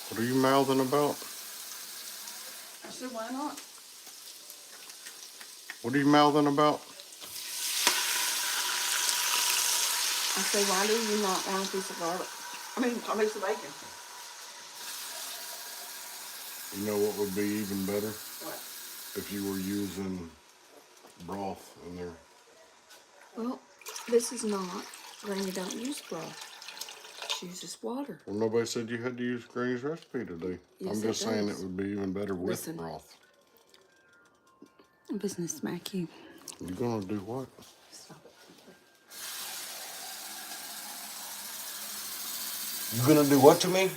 What are you mouthing about? I said, why not? What are you mouthing about? I said, why do you not want a piece of garlic? I mean, a piece of bacon. You know what would be even better? What? If you were using broth in there. Well, this is not. Granny don't use broth. She uses water. Well, nobody said you had to use Granny's recipe today. Yes, I'm just saying it does. would be even better with Listen. broth. Business smack you. You gonna do what? Stop it. You gonna do what to me?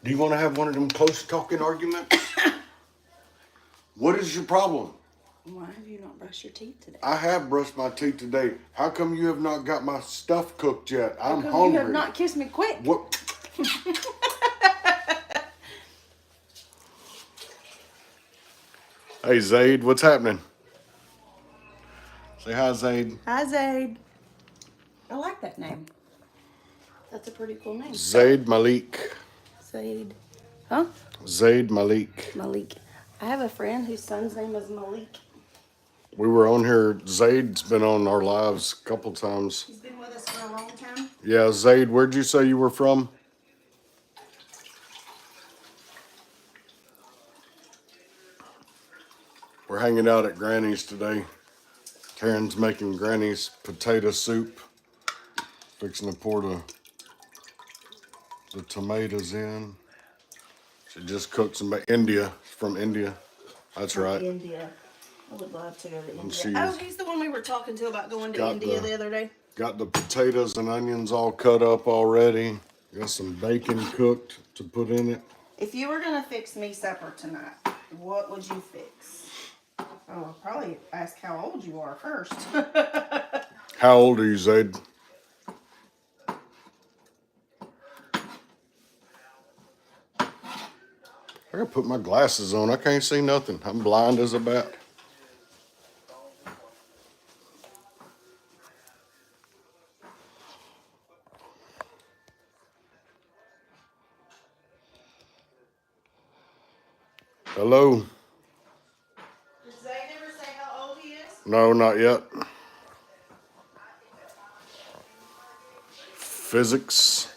Do you want to have one of them close talking arguments? What is your problem? Why have you not brushed your teeth today? I have brushed my teeth today. How come you have not got my stuff cooked yet? I'm because hungry. You have not kissed me quick. What? Hey, Zaid, what's happening? Say hi, Zaid. Hi, Zaid. I like that name. That's a pretty cool name. Zaid Malik. Zaid. Huh? Zaid Malik. Malik. I have a friend whose son's name is Malik. We were on here. Zaid's been on our lives a couple times. He's been with us for a long time. Yeah, Zaid, where'd you say you were from? We're hanging out at Granny's today. Karen's making Granny's potato soup. Fixing to pour the tomatoes in. She just cooked some India, from India. That's right. India. I would love to go to India. she's Oh, he's the one we were talking to about going to India the other day. Got the potatoes and onions all cut up already. Got some bacon cooked to put in it. If you were going to fix me supper tonight, what would you fix? Oh, I'll probably ask how old you are first. How old are you, Zaid? I gotta put my glasses on. I can't see nothing. I'm blind as a bat. Hello? Did Zay never say how old he is? No, not yet. Physics.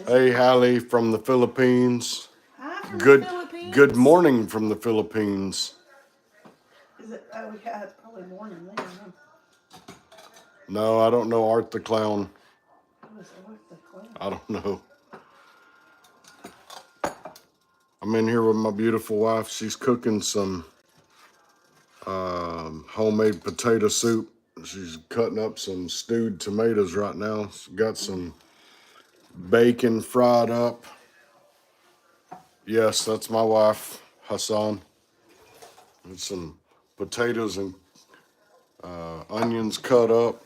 Hey, Hallie from the Philippines. Hi from Good, the Philippines. good morning from the Philippines. Is it? Oh, yeah, it's probably morning there. Huh? No, I don't know Art the Clown. Who is Art the Clown? I don't know. I'm in here with my beautiful wife. She's cooking some homemade potato soup. She's cutting up some stewed tomatoes right now. She's got some bacon fried up. Yes, that's my wife, Hassan. And some potatoes and onions cut up.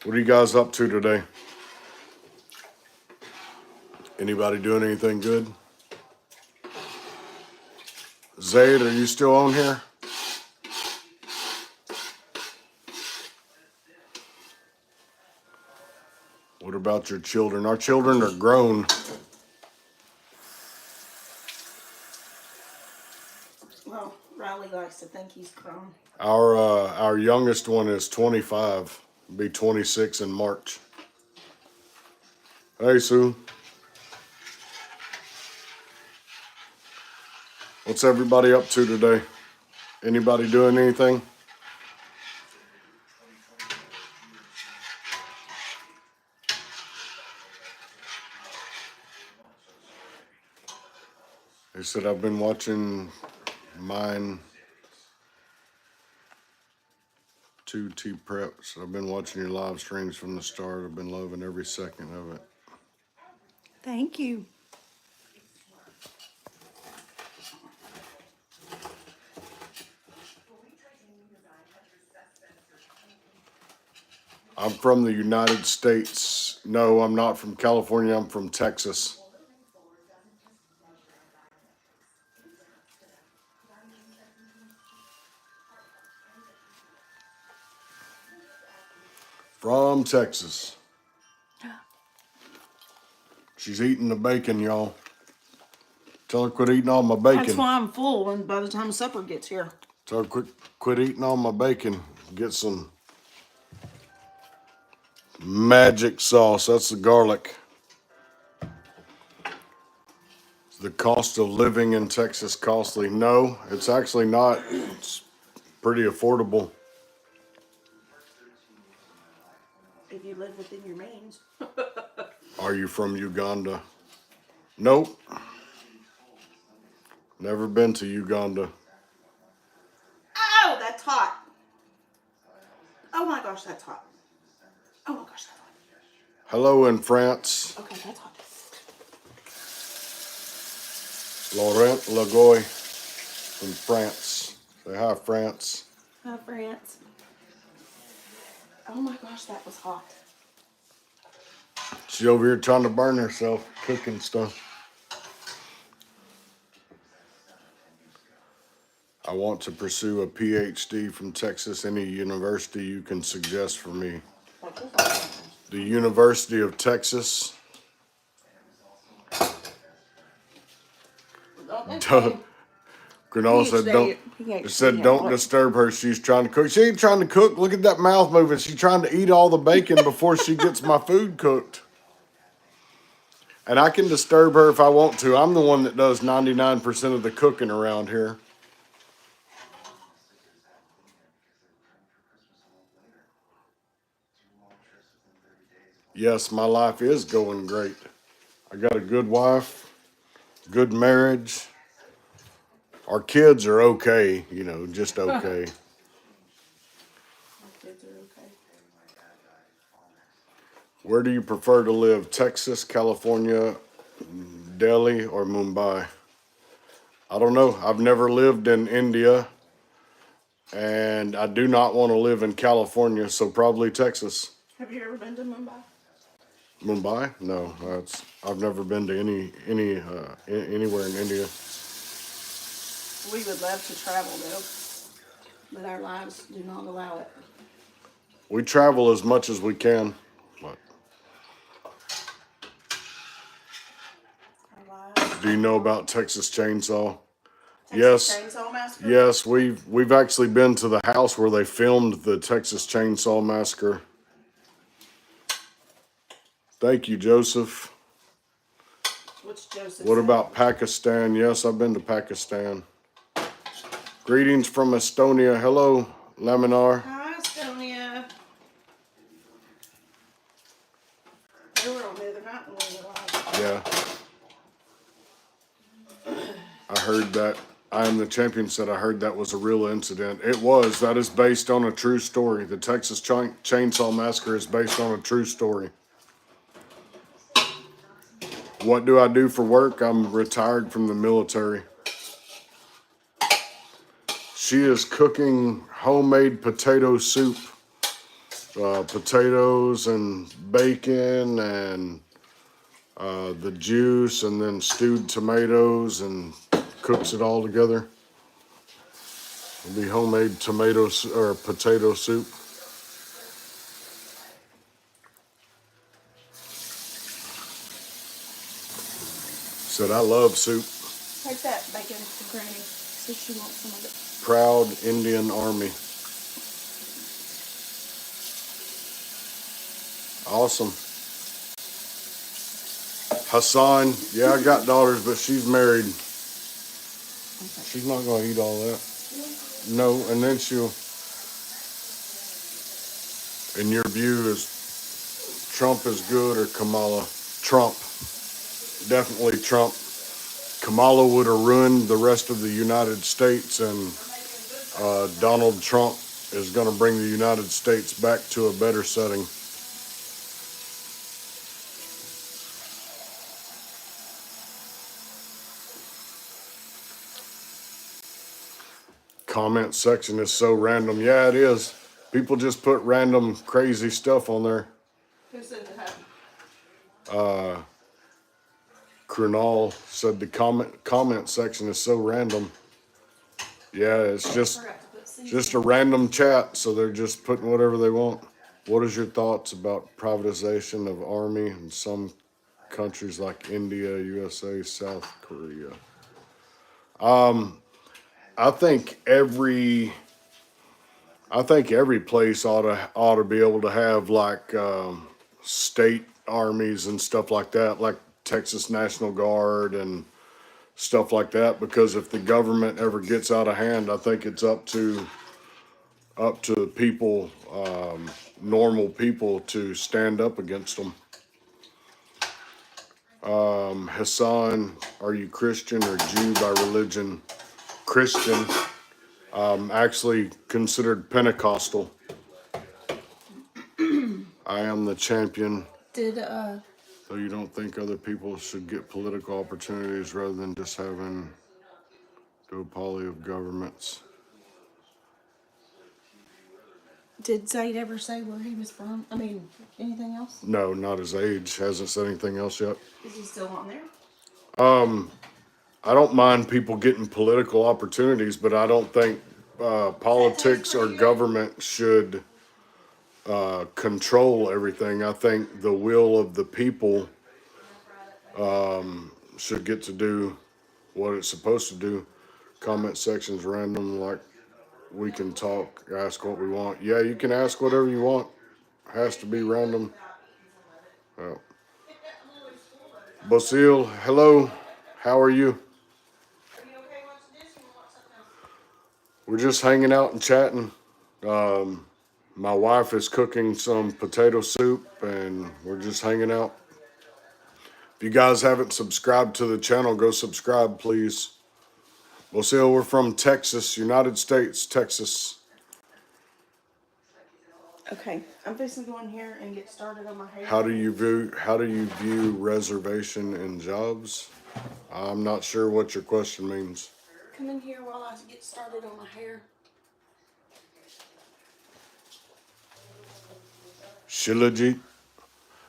What are you guys up to today? Anybody doing anything good? Zaid, are you still on here? What about your children? Our children are grown. Well, Riley likes to think he's grown. Our youngest one is 25. Be 26 in March. Hey, Sue. What's everybody up to today? Anybody doing anything? They said I've been watching mine 2T Preps. I've been watching your live streams from the start. I've been loving every second of it. Thank you. I'm from the United States. No, I'm not from California. I'm from Texas. From Texas. She's eating the bacon, y'all. Tell her quit eating all my That's bacon. why I'm full, and by the time supper gets here. Tell her quit eating all my bacon. Get some magic sauce. That's the garlic. Is the cost of living in Texas costly? No, it's actually not. It's pretty affordable. If you live within your means. Are you from Uganda? Nope. Never been to Uganda. Oh, that's hot. Oh my gosh, that's hot. Oh my gosh, that's hot. Hello in France. Okay, that's hot. Laurent Lagoy from France. Say hi, France. Hi, France. Oh my gosh, that was hot. She's over here trying to burn herself, cooking stuff. I want to pursue a PhD from Texas. Any university you can suggest for me? The University of Texas. Granola said, don't disturb her. She's trying to cook. She ain't trying to cook. Look at that mouth moving. She's trying to eat all the bacon before she gets my food cooked. And I can disturb her if I want to. I'm the one that does 99% of the cooking around here. Yes, my life is going great. I got a good wife, good marriage. Our kids are okay, just okay. My kids are okay. Where do you prefer to live? Texas, California, Delhi, or Mumbai? I don't know. I've never lived in India, and I do not want to live in California, so probably Texas. Have you ever been to Mumbai? Mumbai? No, I've never been to anywhere in India. We would love to travel though, but our lives do not allow it. We travel as much as we can. But Our lives. do you know about Texas Chainsaw? Texas Chainsaw Massacre? Yes, we've actually been to the house where they filmed the Texas Chainsaw Massacre. Thank you, Joseph. What's Joseph? What say? about Pakistan? Yes, I've been to Pakistan. Greetings from Estonia. Hello, Laminar. Hi, Estonia. They were on the other night when we were live. Yeah. I heard that. I Am the Champion said I heard that was a real incident. It was. That is based on a true story. The Texas Chainsaw Massacre is based on a true story. What do I do for work? I'm retired from the military. She is cooking homemade potato soup. Potatoes and bacon and the juice and then stewed tomatoes and cooks it all together. It'll be homemade or potato soup. Said I love soup. Take that bacon to Granny. See if she wants some of it. Proud Indian Army. Awesome. Hassan, yeah, I got daughters, but she's married. Okay. She's not going to eat all that. No, and then she'll, in your view, is Trump is good or Kamala? Trump. Definitely Trump. Kamala would have ruined the rest of the United States, and Donald Trump is going to bring the United States back to a better setting. Comment section is so random. Yeah, it is. People just put random crazy stuff on there. Who said that? Krunal said the comment section is so random. Yeah, it's just a random chat, so they're just putting whatever they want. What is your thoughts about privatization of Army and some countries like India, USA, South Korea. I think every place ought to be able to have like state armies and stuff like that, like Texas National Guard and stuff like that. Because if the government ever gets out of hand, I think it's up to people, normal people, to stand up against them. Hassan, are you Christian or Jew by religion? Christian. Actually considered Pentecostal. I am the champion. So you don't think other people should get political opportunities rather than just having duopoly of governments? Did Zaid ever say where he was from? I mean, anything else? No, not his age. Hasn't said anything else yet. Is he still on there? I don't mind people getting political opportunities, but I don't think politics or government should control everything. I think the will of the people should get to do what it's supposed to do. Comment section's random, like we can talk, ask what we want. Yeah, you can ask whatever you want. Has to be random. Basile, hello. How are you? We're just hanging out and chatting. My wife is cooking some potato soup, and we're just hanging out. If you guys haven't subscribed to the channel, go subscribe, please. Basile, we're from Texas, United States, Texas. Okay, I'm fixing to go in here and get started on my hair. How do you view reservation in jobs? I'm not sure what your question means. Come in here while I get started on my hair. Shilajit.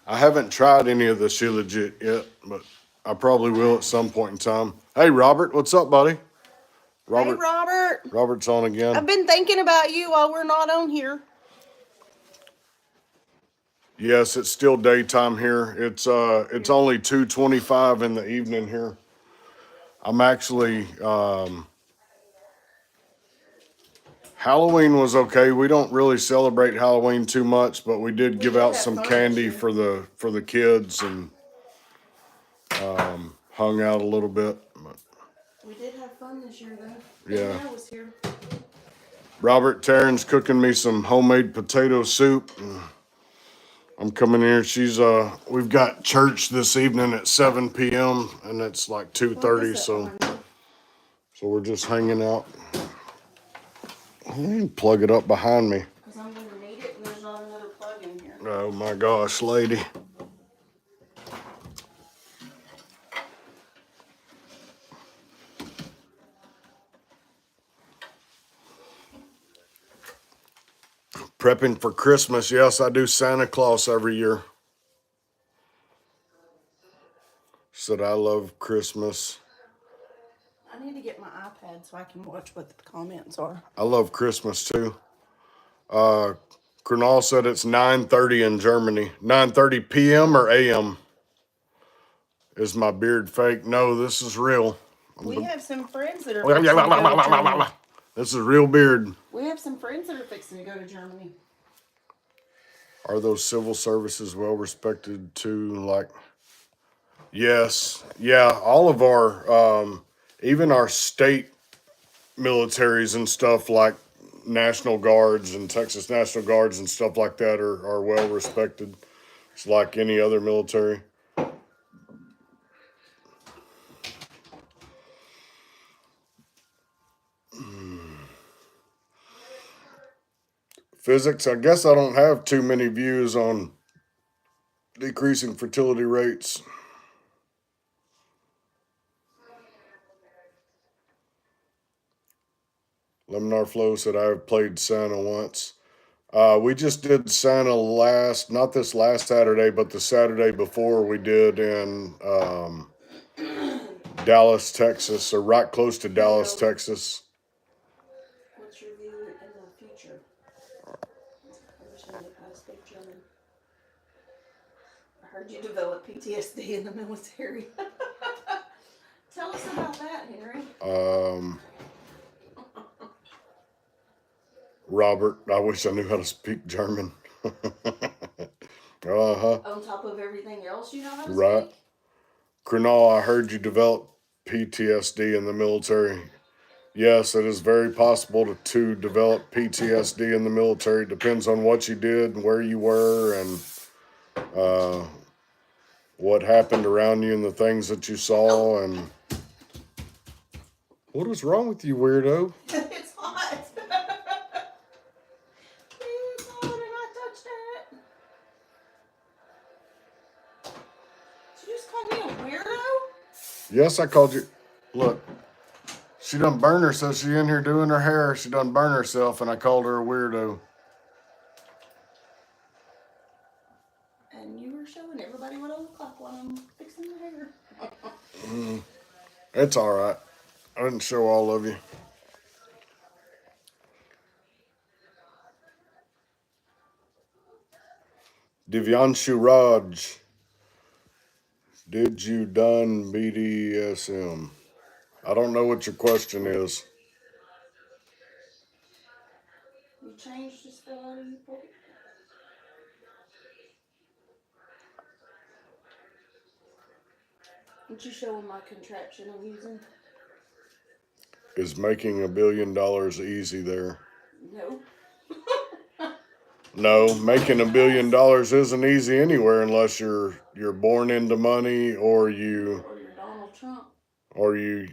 I haven't tried any of the Shilajit yet, but I probably will at some point in time. Hey, Robert, what's up, buddy? Hey, Robert. Robert's on again. I've been thinking about you while we're not on here. Yes, it's still daytime here. It's only 2:25 in the evening here. I'm actually Halloween was okay. We don't really celebrate Halloween too much, but we did give out some candy for the kids and hung out a little bit. We did have fun this year, though. Yeah. I was here. Robert Taryn's cooking me some homemade potato soup. I'm coming here. We've got church this evening at 7 p.m. and it's like 2:30, so we're just hanging out. Plug it up behind me. Because I'm going to need it, and there's not another plug in here. Oh my gosh, lady. Prepping for Christmas. Yes, I do Santa Claus every year. Said I love Christmas. I need to get my iPad so I can watch what the comments are. I love Christmas too. Kernal said it's 9:30 in Germany. 9:30 p.m. or a.m. Is my beard fake? No, this is real. We have some friends that are fixing to go to Germany. This is a real beard. We have some friends that are fixing to go to Germany. Are those civil services well respected too? Like, yes. Yeah, all of our, even our state militaries and stuff like National Guards and Texas National Guards and stuff like that are well respected. It's like any other military. Physics, I guess I don't have too many views on decreasing fertility rates. Leminar Flow said I have played Santa once. We just did Santa not this last Saturday, but the Saturday before we did in Dallas, Texas, or right close to Dallas, Texas. What's your view in the future? I wish I knew how to speak German. I heard heard you develop PTSD in the military. Tell us about that, Henry. Robert, I wish I knew how to speak German. On top of everything else you know how to Right. speak? Kunal, I heard you develop PTSD in the military. Yes, it is very possible to develop PTSD in the military. Depends on what you did and where you were and what happened around you and the things that you saw. And what is wrong with you, weirdo? It's hot. It's hot and I touched it. Did you just call me a weirdo? Yes, I called you. Look, she done burn herself. She in here doing her hair. She done burn herself, and I called her a weirdo. And you were showing everybody what I look like while I'm fixing my hair. It's all right. I didn't show all of you. Divyanshu Raj, did you done BDSM? I don't know what your question is. You changed just fell out of your pocket. Did you show them my contraption I'm using? Is making $1 billion easy there? No. No, making $1 billion isn't easy anywhere unless you're born into money or you Or you're Donald Trump. or you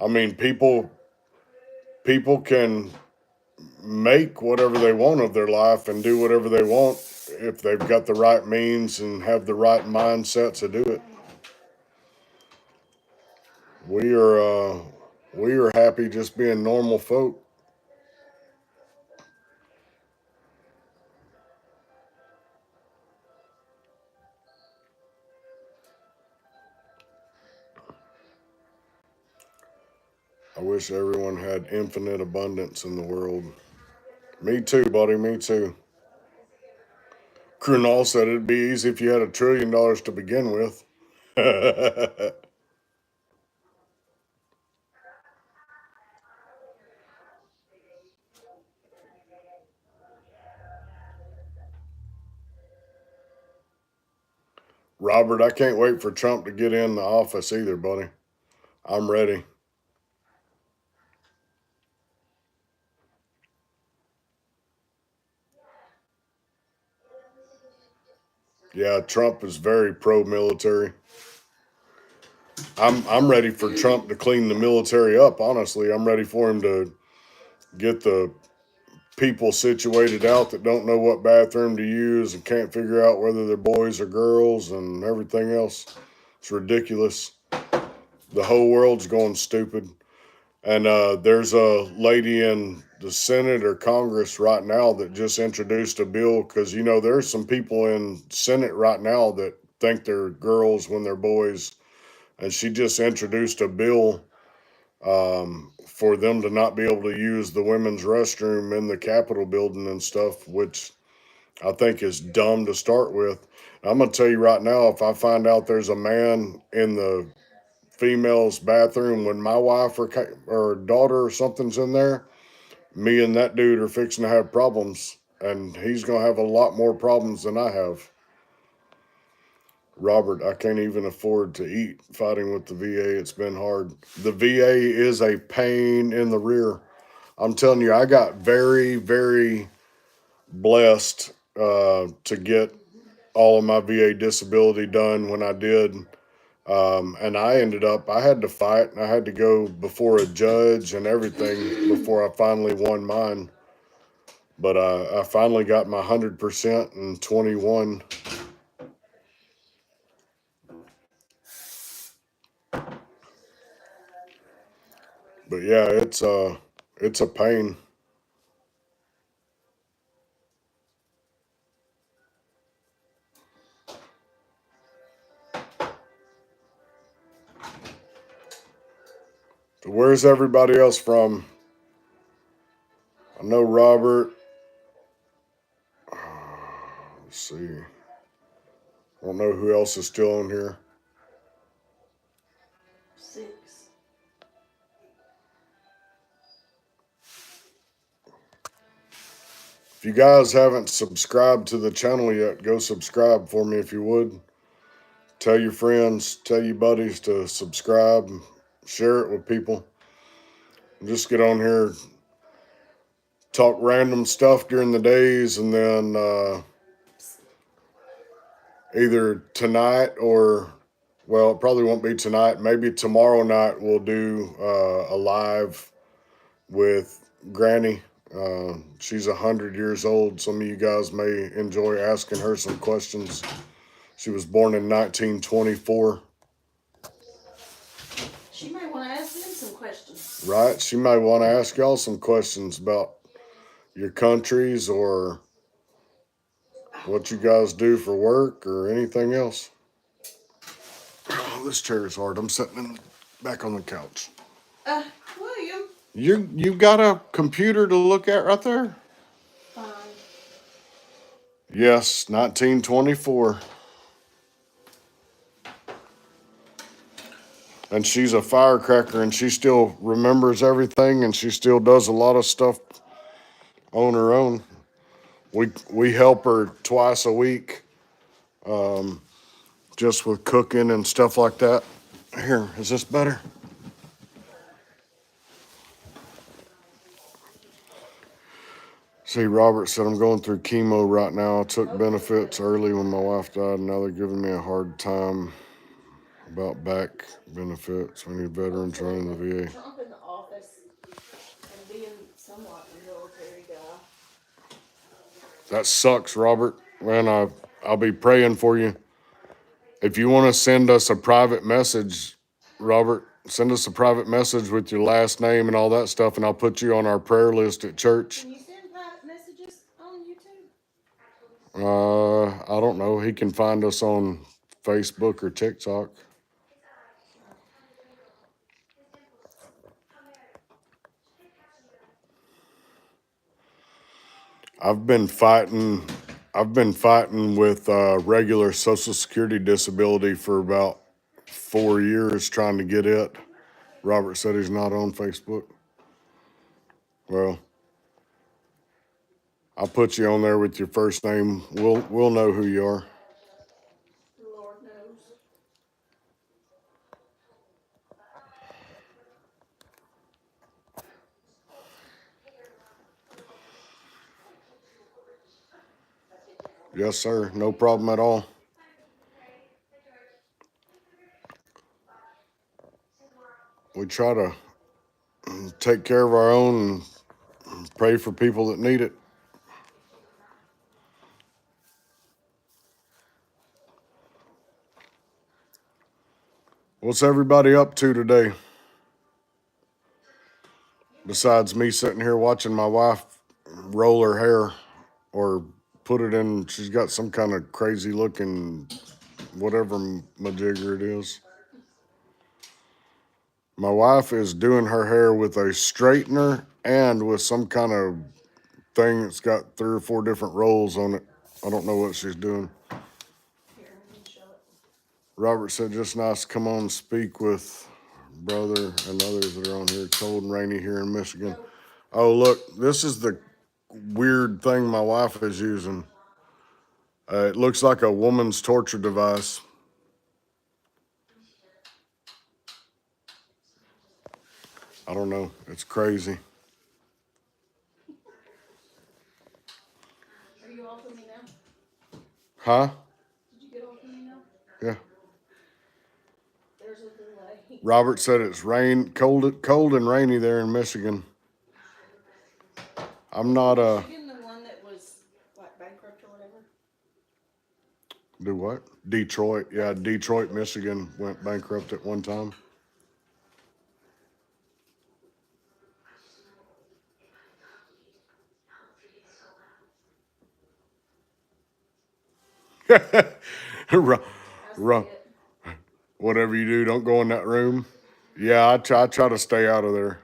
I mean people can make whatever they want of their life and do whatever they want if they've got the right means and have the right mindset to do it. We are happy just being normal folk. I wish everyone had infinite abundance in the world. Me too, buddy, me too. Krunal said it'd be easy if you had $1 trillion to begin with. Robert, I can't wait for Trump to get in the office either, buddy. I'm ready. Yeah, Trump is very pro-military. I'm ready for Trump to clean the military up, honestly. I'm ready for him to get the people situated out that don't know what bathroom to use and can't figure out whether they're boys or girls and everything else. It's ridiculous. The whole world's going stupid. And there's a lady in the Senate or Congress right now that just introduced a bill because, you know, there's some people in Senate right now that think they're girls when they're boys. And she just introduced a bill for them to not be able to use the women's restroom in the Capitol building and stuff, which I think is dumb to start with. I'm going to tell you right now, if I find out there's a man in the female's bathroom when my wife or daughter or something's in there, me and that dude are fixing to have problems. And he's going to have a lot more problems than I have. Robert, I can't even afford to eat fighting with the VA. It's been hard. The VA is a pain in the rear. I'm telling you, I got very, very blessed to get all of my VA disability done when I did. And I had to fight and I had to go before a judge and everything before I finally won mine. But I finally got my 100% in 21. But yeah, it's a pain. So where's everybody else from? I know Robert. see. I don't know who else is still on here. 6. If you guys haven't subscribed to the channel yet, go subscribe for me if you would. Tell your friends, tell your buddies to subscribe, share it with people. Just get on here, talk random stuff during the days, and then either tonight or, well, it probably won't be tonight. Maybe tomorrow night we'll do a live with Granny. She's 100 years old. Some of you guys may enjoy asking her some questions. She was born in 1924. She may want to ask them some questions. Right? She might want to ask y'all some questions about your countries or what you guys do for work or anything else. Oh, this chair is hard. I'm sitting back on the couch. William. You got a computer to look at right there? Fine. Yes, 1924. And she's a firecracker, and she still remembers everything, and she still does a lot of stuff on her own. We help her twice a week, just with cooking and stuff like that. Here, is this better? See, Robert said, I'm going through chemo right now. I took benefits early when my wife died, and now they're giving me a hard time about back benefits. We need veterans running the VA. Trump in the office and being somewhat a military guy. That sucks, Robert. Man, I'll be praying for you. If you want to send us a private message, Robert, send us a private message with your last name and all that stuff, and I'll put you on our prayer list at church. Can you send private messages on YouTube? I don't know. He can find us on Facebook or TikTok. I've been fighting with regular Social Security disability for about 4 years trying to get it. Robert said he's not on Facebook. Well, I'll put you on there with your first name. We'll know who you are. The Lord knows. Yes, sir. No problem at all. We try to take care of our own and pray for people that need it. What's everybody up to today? Besides me sitting here watching my wife roll her hair or put it in, she's got some kind of crazy looking whatever majigger it is. My wife is doing her hair with a straightener and with some kind of thing that's got 3 or 4 different rolls on it. I don't know what she's doing. Here, let me show it. Robert said, just nice to come on and speak with brother and others that are on here. Cold and rainy here in Michigan. Oh, look, this is the weird thing my wife is using. It looks like a woman's torture device. I don't know. It's crazy. Are you off of me now? Huh? Did you get off of me now? Yeah. There's a delay. Robert said it's cold and rainy there in Michigan. I'm not Michigan, the one that was like bankrupt or whatever. Do what? Detroit. Yeah, Detroit, Michigan went bankrupt at one time. Whatever you do, don't go in that room. Yeah, I try to stay out of there.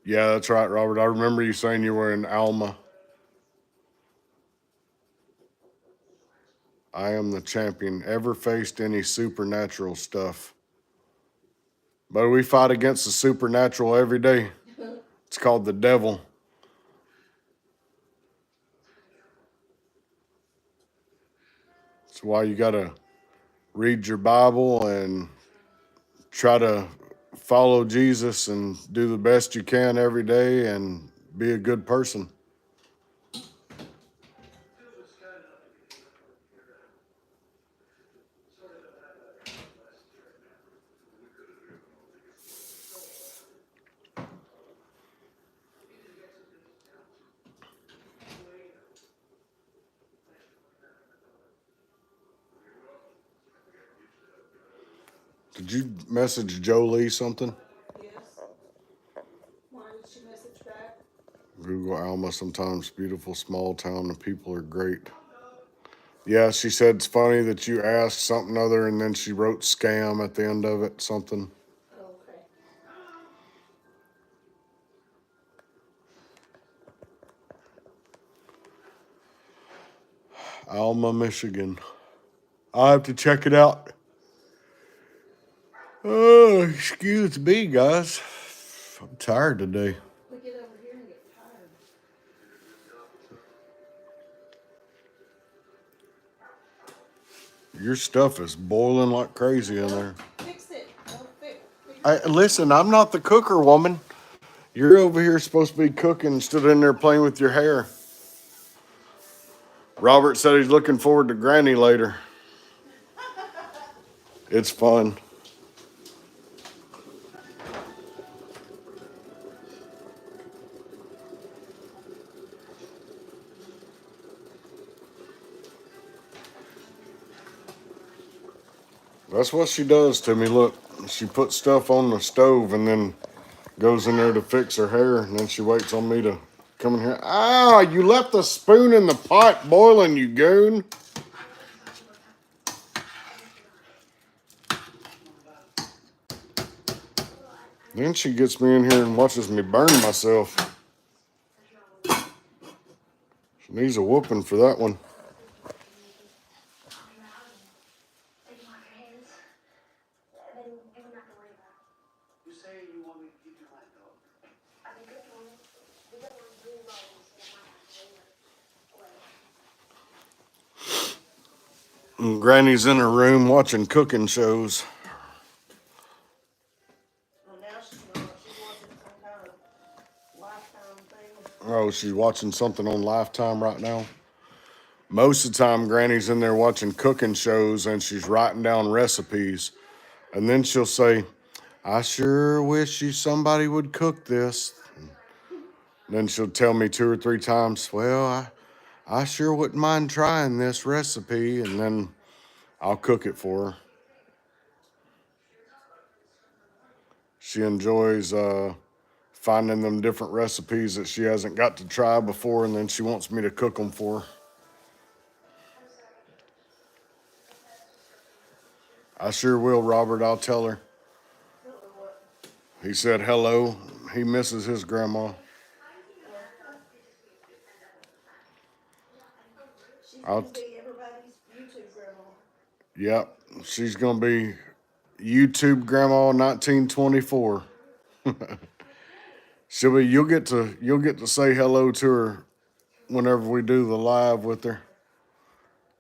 Yeah, that's right, Robert. I remember you saying you were in Alma. I am the champion. Ever faced any supernatural stuff? But we fight against the supernatural every day. It's called the devil. That's why you got to read your Bible and try to follow Jesus and do the best you can every day and be a good person. Did you message Jolie something? Yes. Why did she message back? Google Alma, sometimes beautiful small town, the people are great. Yeah, she said it's funny that you asked something other and then she wrote scam at the end of it, something. Okay. Alma, Michigan. I'll have to check it out. Oh, excuse me, guys. I'm tired today. We get over here and get tired. Your stuff is boiling like crazy in there. Fix it. Listen, I'm not the cooker, woman. You're over here supposed to be cooking, stood in there playing with your hair. Robert said he's looking forward to Granny later. It's fun. That's what she does to me. Look, she puts stuff on the stove and then goes in there to fix her hair, and then she waits on me to come in here. Ah, you left the spoon in the pot boiling, you goon. Then she gets me in here and watches me burn myself. She needs a whooping for that one. And Granny's in her room watching cooking shows. Well, now she's not. She's watching some kind of Lifetime thing. Oh, she's watching something on Lifetime right now. Most of the time, Granny's in there watching cooking shows and she's writing down recipes. And then she'll say, I sure wish somebody would cook this. Then she'll tell me 2 or 3 times, well, I sure wouldn't mind trying this recipe. And then I'll cook it for her. She enjoys finding them different recipes that she hasn't got to try before, and then she wants me to cook them for her. I sure will, Robert. I'll tell her. He said hello. He misses his grandma. She's going to be everybody's YouTube grandma. Yep, she's gonna be YouTube Grandma 1924. You'll get to say hello to her whenever we do the live with her.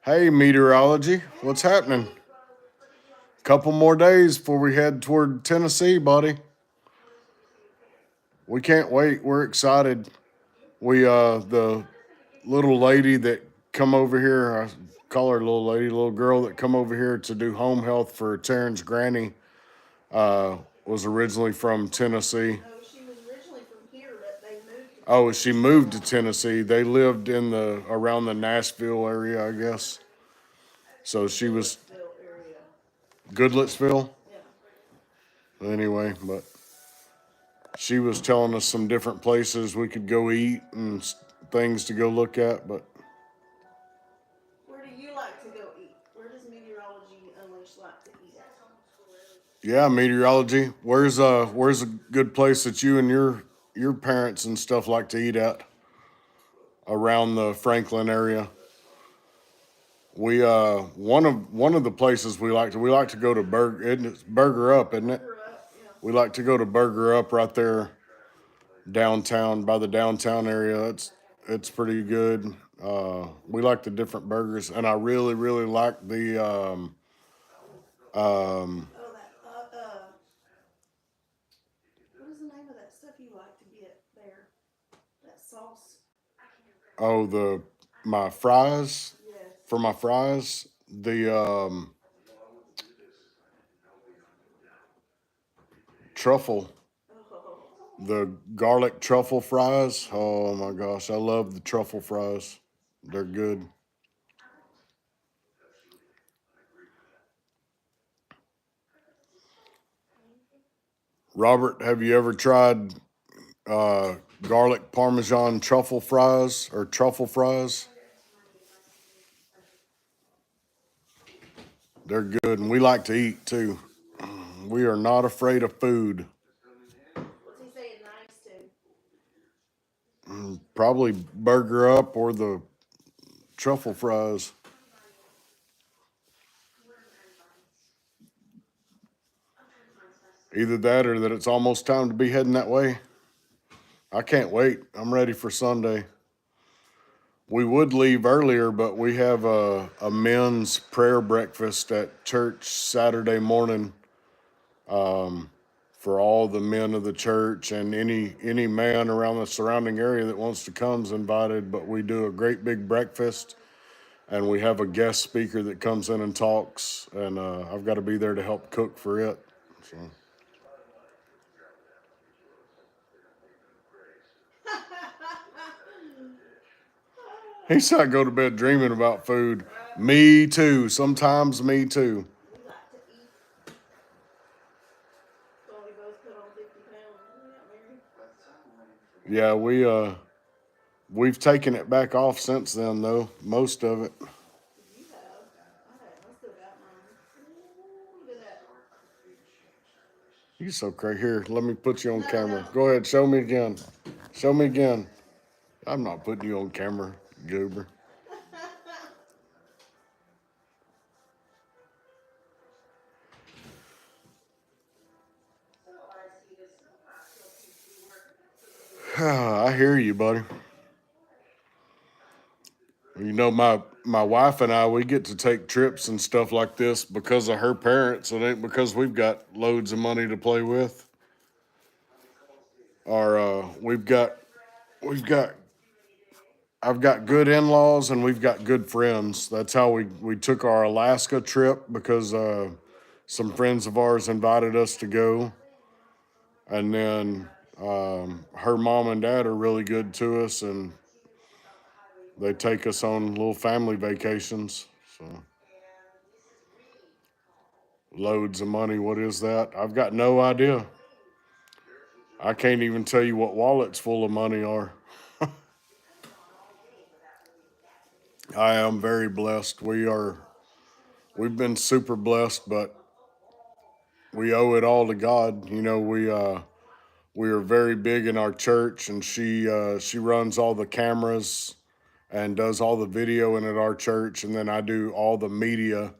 Hey, meteorology, what's happening? Couple more days before we head toward Tennessee, buddy. We can't wait. We're excited. The little lady that come over here, I call her little lady, little girl that come over here to do home health for Taryn's granny, was originally from Tennessee. No, she was originally from here, but they moved to Oh, she moved to Tennessee. They lived around the Nashville area, I guess. So she was Goodlettsville area. Goodlettsville. Yeah. Anyway, but she was telling us some different places we could go eat and things to go look at. But Where do you like to go eat? Where does Meteorology Unleashed like to eat at? yeah, meteorology. Where's a good place that you and your your parents and stuff like to eat at around the Franklin area? We one of the places we like to go to Burger Up, isn't it? We like to go to Burger Up right there downtown by the downtown area. It's pretty good. We like the different burgers, and I really like the Oh, what is the name of that stuff you like to get there? That sauce. the my fries Yes. for my fries. The truffle, Oh. the garlic truffle fries. Oh my gosh, I love the truffle fries. They're good. Robert, have you ever tried garlic parmesan truffle fries or truffle fries? They're good, and we like to eat too. We are not afraid of food. What's he saying nice to? Probably Burger Up or the truffle fries. Either that or that it's almost time to be heading that way. I can't wait. I'm ready for Sunday. We would leave earlier, but we have a men's prayer breakfast at church Saturday morning for all the men of the church, and any man around the surrounding area that wants to come is invited. But we do a great big breakfast, and we have a guest speaker that comes in and talks, and I've got to be there to help cook for it. So. He said I go to bed dreaming about food. Me too. Sometimes me too. We like to eat. So we both put on 50 pounds when we got married. Yeah, we've taken it back off since then though. Most of it. You have. I still got mine. Ooh, look at that. You're so crazy. Here, let me put you on No, camera. no. Go ahead, show me again. Show me again. I'm not putting you on camera, goober. I hear you, buddy. You know, my wife and I, we get to take trips and stuff like this because of her parents. It ain't because we've got loads of money to play with. Or we've got I've got good in-laws and we've got good friends. That's how we took our Alaska trip because some friends of ours invited us to go, and then her mom and dad are really good to us, and they take us on little family vacations. So loads of money. What is that? I've got no idea. I can't even tell you what wallets full of money are. I am very blessed. We've been super blessed, but we owe it all to God. You know, we are very big in our church, and she runs all the cameras and does all the video in at our church, and then I do all the media.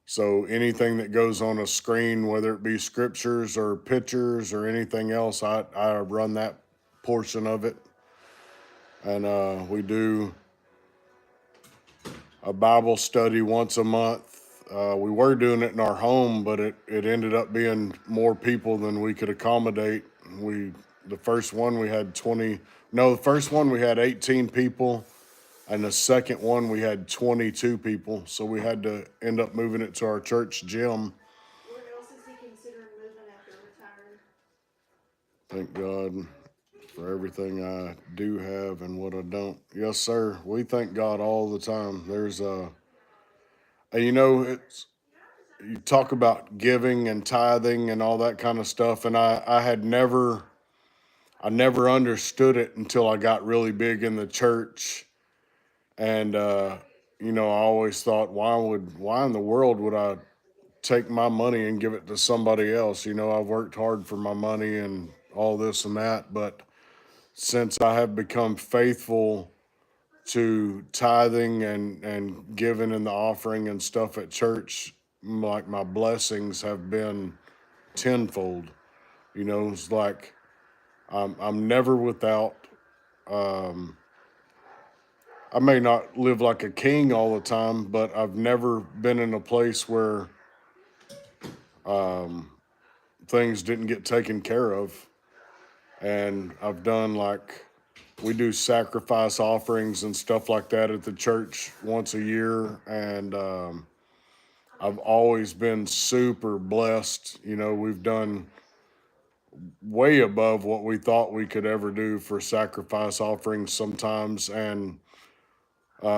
So anything that goes on a screen, whether it be scriptures or pictures or anything else, I run that portion of it. And we do a Bible study once a month. We were doing it in our home, but it ended up being more people than we could accommodate. The first one we had 20, no, the first one we had 18 people, and the second one we had 22 people. So we had to end up moving it to our church gym. Where else is he considering moving after retiring? Thank God for everything I do have and what I don't. Yes, sir. We thank God all the time. And you know, you talk about giving and tithing and all that kind of stuff, and I never understood it until I got really big in the church. And you know, I always thought, why in the world would I take my money and give it to somebody else? You know, I've worked hard for my money and all this and that, but since I have become faithful to tithing and giving in the offering and stuff at church, like my blessings have been tenfold. You know, it's like I'm never without. Um, I may not live like a king all the time, but I've never been in a place where things didn't get taken care of. And I've done like, we do sacrifice offerings and stuff like that at the church once a year. And I've always been super blessed. You know, we've done way above what we thought we could ever do for sacrifice offerings sometimes. And 2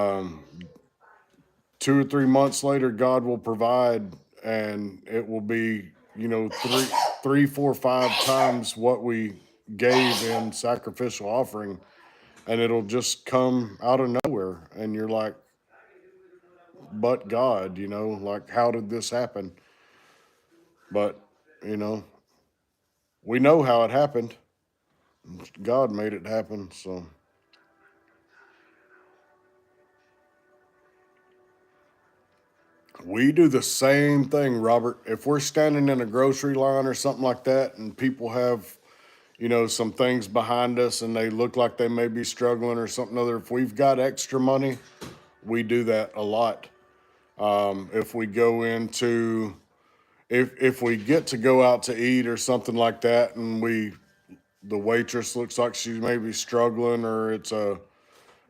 or 3 months later, God will provide, and it will be, you know, three, 4, 5 times what we gave in sacrificial offering, and it'll just come out of nowhere, and you're like, but God, you know, like, how did this happen? But, you know, we know how it happened. God made it happen, so. We do the same thing, Robert. If we're standing in a grocery line or something like that, and people have, you know, some things behind us and they look like they may be struggling or something other, if we've got extra money, we do that a lot. If we go into, if we get to go out to eat or something like that, and the waitress looks like she may be struggling, or it's a,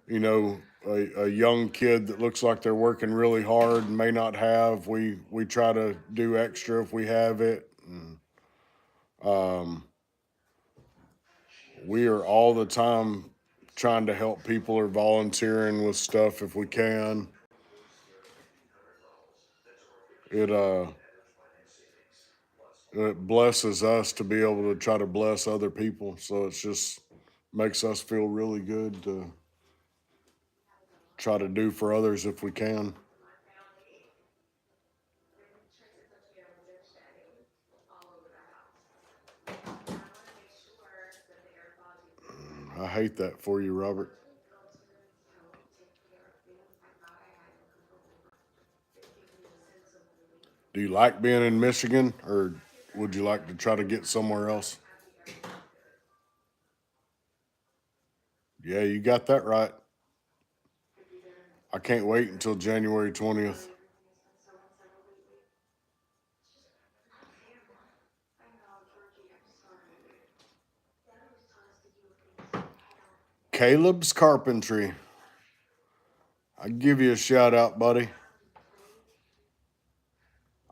you know, a young kid that looks like they're working really hard and may not have, we try to do extra if we have it. And, we are all the time trying to help people or volunteering with stuff if we can. It it blesses us to be able to try to bless other people. So it's just makes us feel really good to try to do for others if we can. I hate that for you, Robert. Do you like being in Michigan, or would you like to try to get somewhere else? Yeah, you got that right. I can't wait until January 20th. Caleb's Carpentry. I give you a shout out, buddy.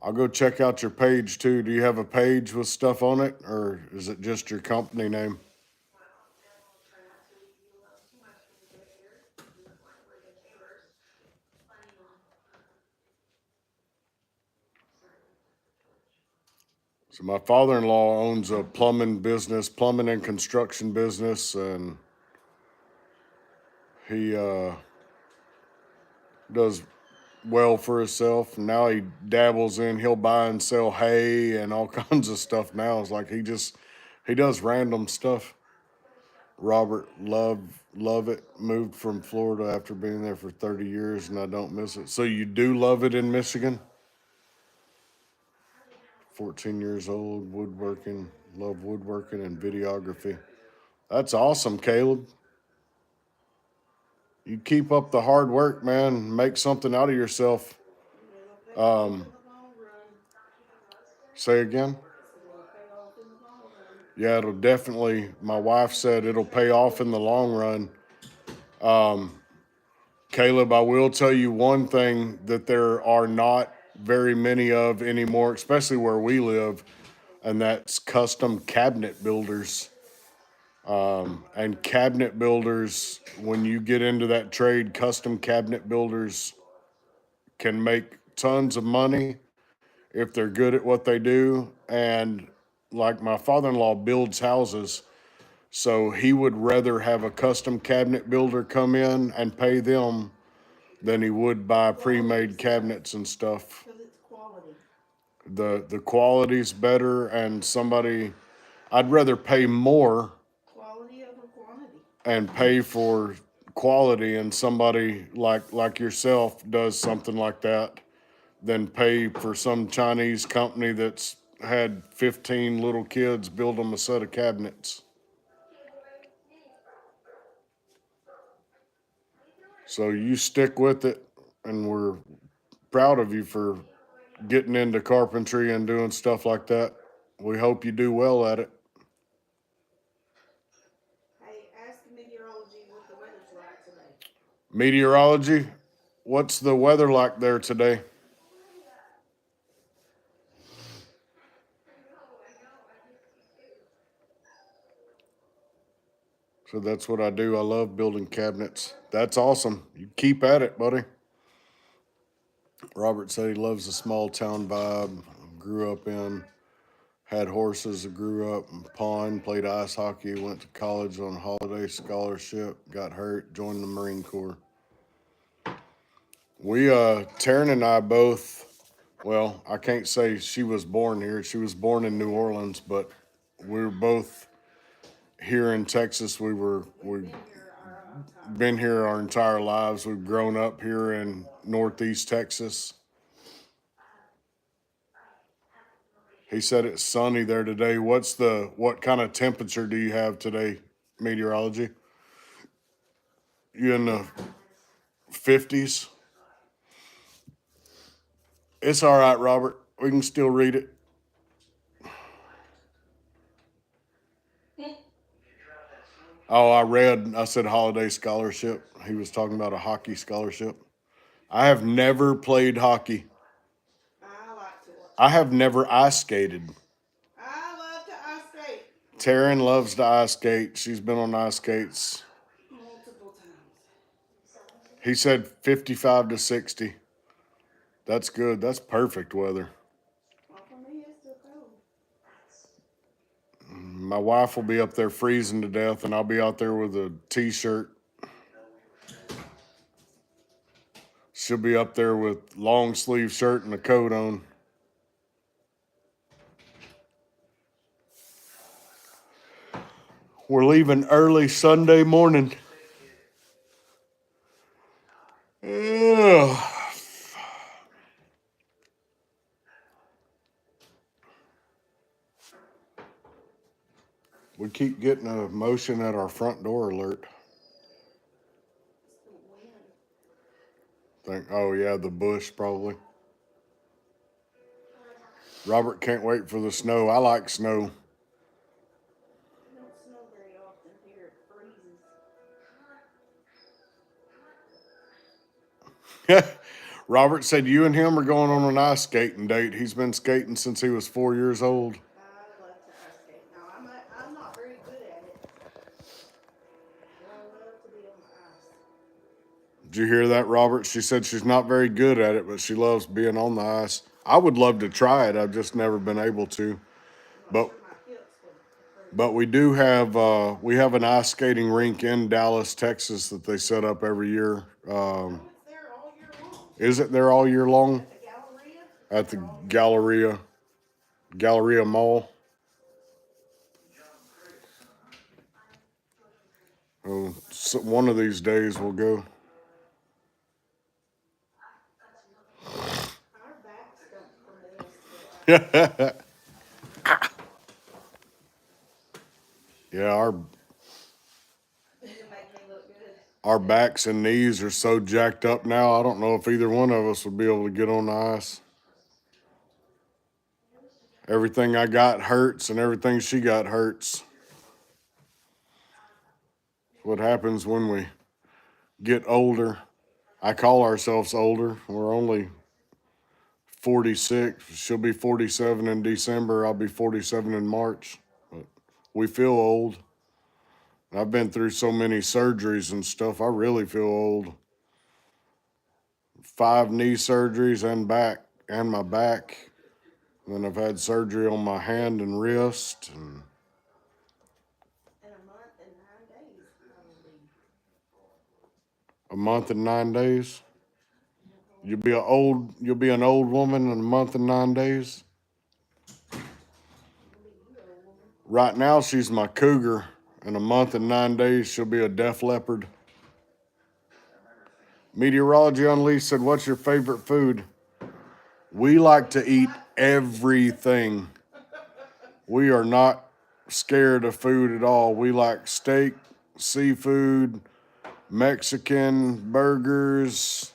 I'll go check out your page too. Do you have a page with stuff on it, or is it just your company name? So my father-in-law owns a plumbing business, plumbing and construction business, and he does well for himself. Now he dabbles in, he'll buy and sell hay and all kinds of stuff now. It's like he does random stuff. Robert, love it. Moved from Florida after being there for 30 years, and I don't miss it. So you do love it in Michigan? 14 years old, woodworking, love woodworking and videography. That's awesome, Caleb. You keep up the hard work, man. Make something out of yourself. Um, Say again? Yeah, it'll definitely, my wife said it'll pay off in the long run. Caleb, I will tell you one thing that there are not very many of anymore, especially where we live, and that's custom cabinet builders. And cabinet builders, when you get into that trade, custom cabinet builders can make tons of money if they're good at what they do. And like my father in law builds houses, so he would rather have a custom cabinet builder come in and pay them than he would buy pre-made cabinets and stuff. Because it's quality. The quality's better, and I'd rather pay more Quality over quantity. and pay for quality, and somebody like yourself does something like that than pay for some Chinese company that's had 15 little kids build them a set of cabinets. So you stick with it, and we're proud of you for getting into carpentry and doing stuff like that. We hope you do well at it. Hey, ask meteorology what the weather's like today. Meteorology, what's the weather like there today? So that's what I do. I love building cabinets. That's awesome. You keep at it, buddy. Robert said he loves the small town vibe. Grew up in, had horses, grew up in pond, played ice hockey, went to college on a holiday scholarship, got hurt, joined the Marine Corps. Taryn and I both, well, I can't say she was born here. She was born in New Orleans, but we were both here in Texas. We've been here our entire lives. We've grown up here in Northeast Texas. He said it's sunny there today. What kind of temperature do you have today, meteorology? You in the 50s? It's all right, Robert. We can still read it. Oh, I said holiday scholarship. He was talking about a hockey scholarship. I have never played hockey. I like to watch. I have never ice skated. I love to ice skate. Taryn loves to ice skate. She's been on ice skates. Multiple times. He said 55 to 60. That's good. That's perfect weather. Well, for me, it's still cold. My wife will be up there freezing to death, and I'll be out there with a t-shirt. She'll be up there with long sleeve shirt and a coat on. We're leaving early Sunday morning. Ugh. We keep getting a motion at our front door alert. It's the wind. Oh yeah, the bush probably. Robert can't wait for the snow. I like snow. It don't snow very often here. It freezes. Robert said you and him are going on an ice skating date. He's been skating since he was 4 years old. I love to ice skate. Now, I'm not very good at it, but I love to be on the ice. Did you hear that, Robert? She said she's not very good at it, but she loves being on the ice. I would love to try it. I've just never been able to. I'm But not sure my hips would approve. but we have an ice skating rink in Dallas, Texas that they set up every year. No, it's there all year long. Is it there all year long? At the Galleria? At the Galleria Mall? Oh, so one of these days we'll go. Our backs don't permit us to. Yeah, our It make me look good. our backs and knees are so jacked up now. I don't know if either one of us would be able to get on the ice. Everything I got hurts, and everything she got hurts. What happens when we get older? I call ourselves older. We're only 46. She'll be 47 in December. I'll be 47 in March. But we feel old. I've been through so many surgeries and stuff. I really feel old. 5 knee surgeries and my back. And then I've had surgery on my hand and wrist. And In a month and 9 days, I will be. a month and 9 days. You'll be an old woman in a month and 9 days. I'll be you, old woman. Right now she's my cougar. In a month and 9 days, she'll be a deaf leopard. Meteorology Unleashed said, what's your favorite food? We like to eat everything. We are not scared of food at all. We like steak, seafood, Mexican, burgers,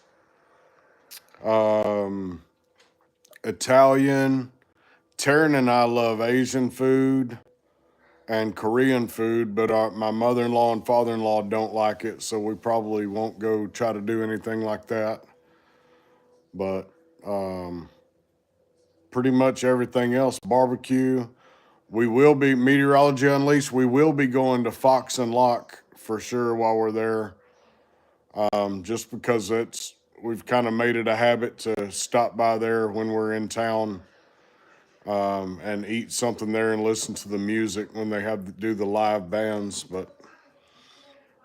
Italian. Taryn and I love Asian food and Korean food, but my mother-in-law and father-in-law don't like it, so we probably won't go try to do anything like that. But pretty much everything else, barbecue. We will be, Meteorology Unleashed, we will be going to Fox and Lock for sure while we're there. Just because we've kind of made it a habit to stop by there when we're in town and eat something there and listen to the music when they do the live bands. But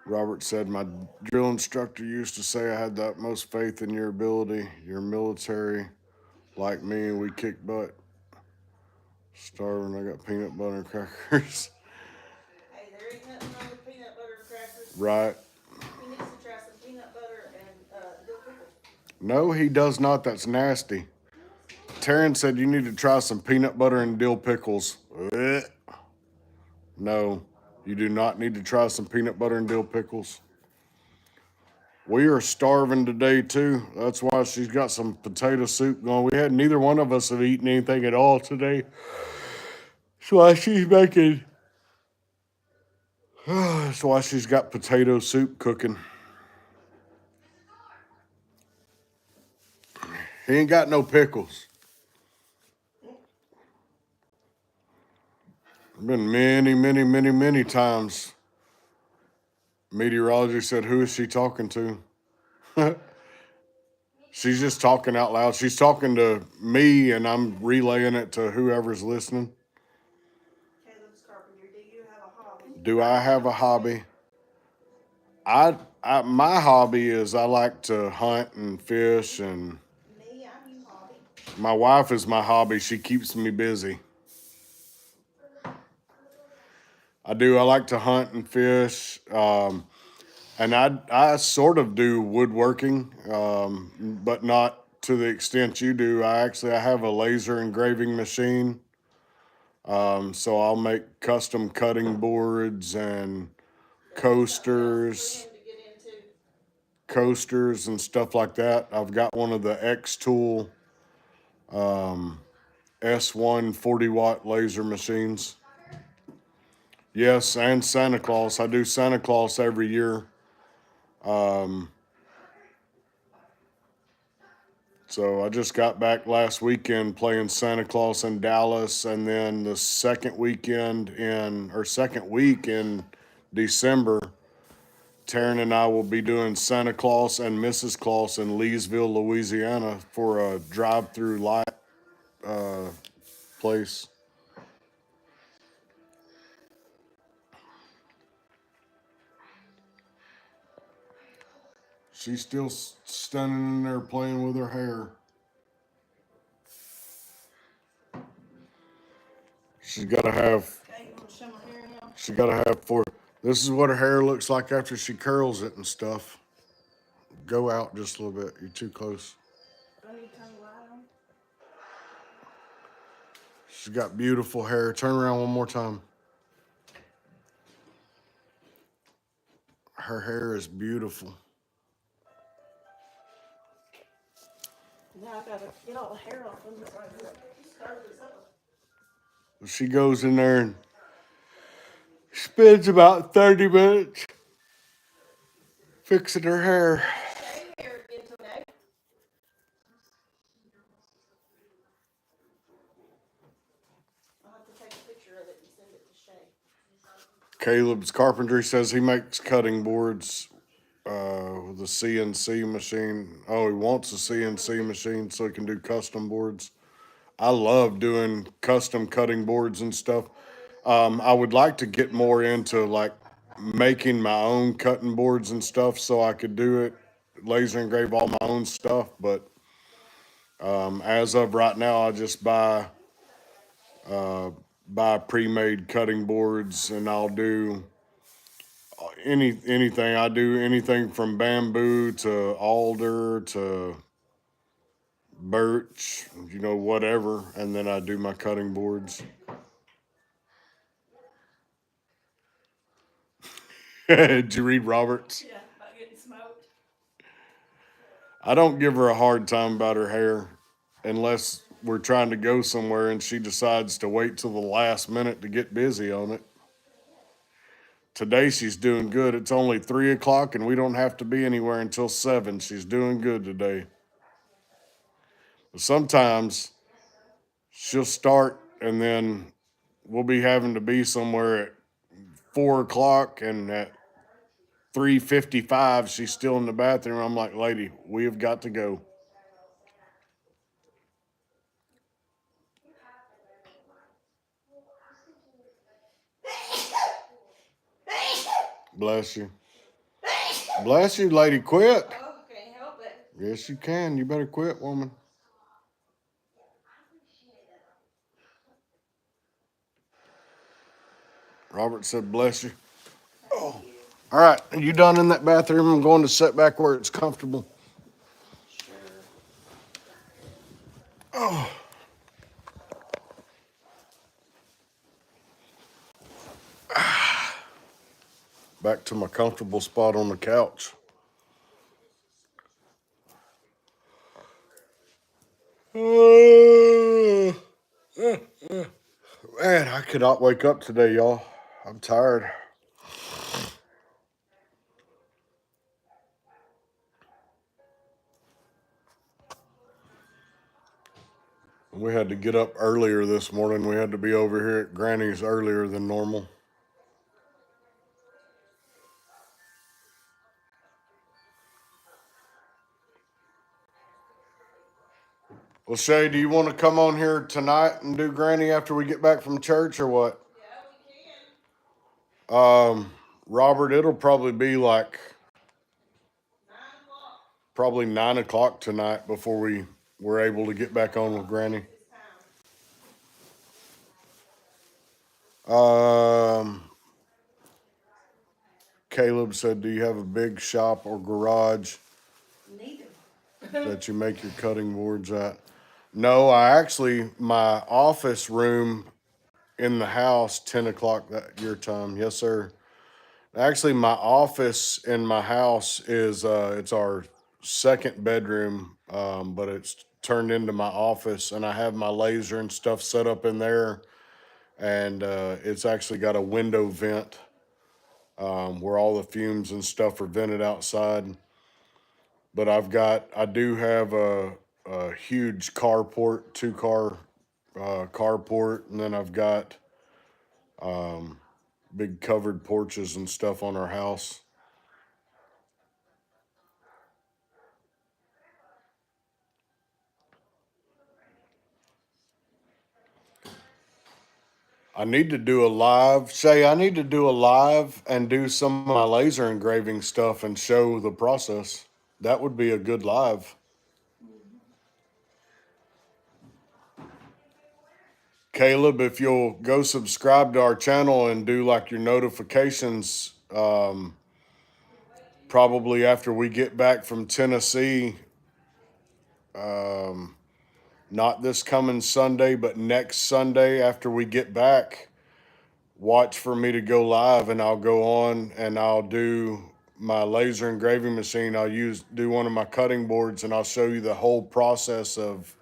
Robert said, my drill instructor used to say I had the utmost faith in your ability. You're military like me and we kick butt. Starving, I got peanut butter and crackers. Hey, there ain't nothing wrong with peanut butter and crackers. Right. He needs to try some peanut butter and dill pickles. No, he does not. That's nasty. Taryn said you need to try some peanut butter and dill pickles. Ugh. No, you do not need to try some peanut butter and dill pickles. We are starving today too. That's why she's got some potato soup going. Neither one of us have eaten anything at all today. That's why she's making. That's why she's got potato soup cooking. He ain't got no pickles. Been many, many, many, many times. Meteorology said, who is she talking to? She's just talking out loud. She's talking to me, and I'm relaying it to whoever's listening. Caleb's Carpenter, do you have a hobby? Do I have a hobby? My hobby is I like to hunt and fish, and Me, I'm you hobby. my wife is my hobby. She keeps me busy. I do. I like to hunt and fish, and I sort of do woodworking, but not to the extent you do. I have a laser engraving machine, so I'll make custom cutting boards and coasters, For him to get into. coasters and stuff like that. I've got one of the X Tool S1 40-watt laser machines. Yes, and Santa Claus. I do Santa Claus every year. So I just got back last weekend playing Santa Claus in Dallas, and then the second week in December, Taryn and I will be doing Santa Claus and Mrs. Claus in Leesville, Louisiana for a drive-through light place. She's still standing in there playing with her hair. She's got to have. Hey, you want to show my hair now? She got to have four. This is what her hair looks like after she curls it and stuff. Go out just a little bit. You're too close. I need to turn the light on. She's got beautiful hair. Turn around one more time. Her hair is beautiful. Now I gotta get all the hair off of it right here. Start this up. She goes in there and spends about 30 minutes fixing her hair. Shay hair again today. I'll have to take a picture of it and send it to Shay. Caleb's Carpentry says he makes cutting boards with a CNC machine. Oh, he wants a CNC machine so he can do custom boards. I love doing custom cutting boards and stuff. I would like to get more into like making my own cutting boards and stuff so I could do it, laser engrave all my own stuff. But as of right now, I just buy pre-made cutting boards, and I'll do anything. I do anything from bamboo to alder to birch, whatever. And then I do my cutting boards. Did you read Roberts? Yeah, about getting smoked. I don't give her a hard time about her hair unless we're trying to go somewhere and she decides to wait till the last minute to get busy on it. Today she's doing good. It's only 3 o'clock and we don't have to be anywhere until 7. She's doing good today. But sometimes she'll start and then we'll be having to be somewhere at 4 o'clock, and at 3:55 she's still in the bathroom. I'm like, lady, we have got to go. Bless you. Bless you, lady. Quit. Oh, can't help it. Yes, you can. You better quit, woman. Robert said, bless you. Oh. All right. Are you done in that bathroom? I'm going to sit back where it's comfortable. Sure. Oh. Back to my comfortable spot on the couch. Man, I could not wake up today, y'all. I'm tired. We had to get up earlier this morning. We had to be over here at Granny's earlier than normal. Well, Shay, do you want to come on here tonight and do Granny after we get back from church or what? Yeah, we can. Robert, it'll probably be like 9 o'clock. 9 o'clock tonight before we're able to get back on with Granny. Caleb said, do you have a big shop or garage Neither. that you make your cutting boards at? No, my office room in the house, 10 o'clock your time. Yes, sir. Actually, my office in my house is, it's our second bedroom, but it's turned into my office, and I have my laser and stuff set up in there, and it's actually got a window vent where all the fumes and stuff are vented outside. But I do have a huge carport, two-car carport, and then I've got big covered porches and stuff on our house. I need to do a live. Shay, I need to do a live and do some of my laser engraving stuff and show the process. That would be a good live. Caleb, if you'll go subscribe to our channel and do like your notifications, probably after we get back from Tennessee, not this coming Sunday, but next Sunday after we get back, watch for me to go live, and I'll go on and I'll do my laser engraving machine. I'll do one of my cutting boards, and I'll show you the whole process of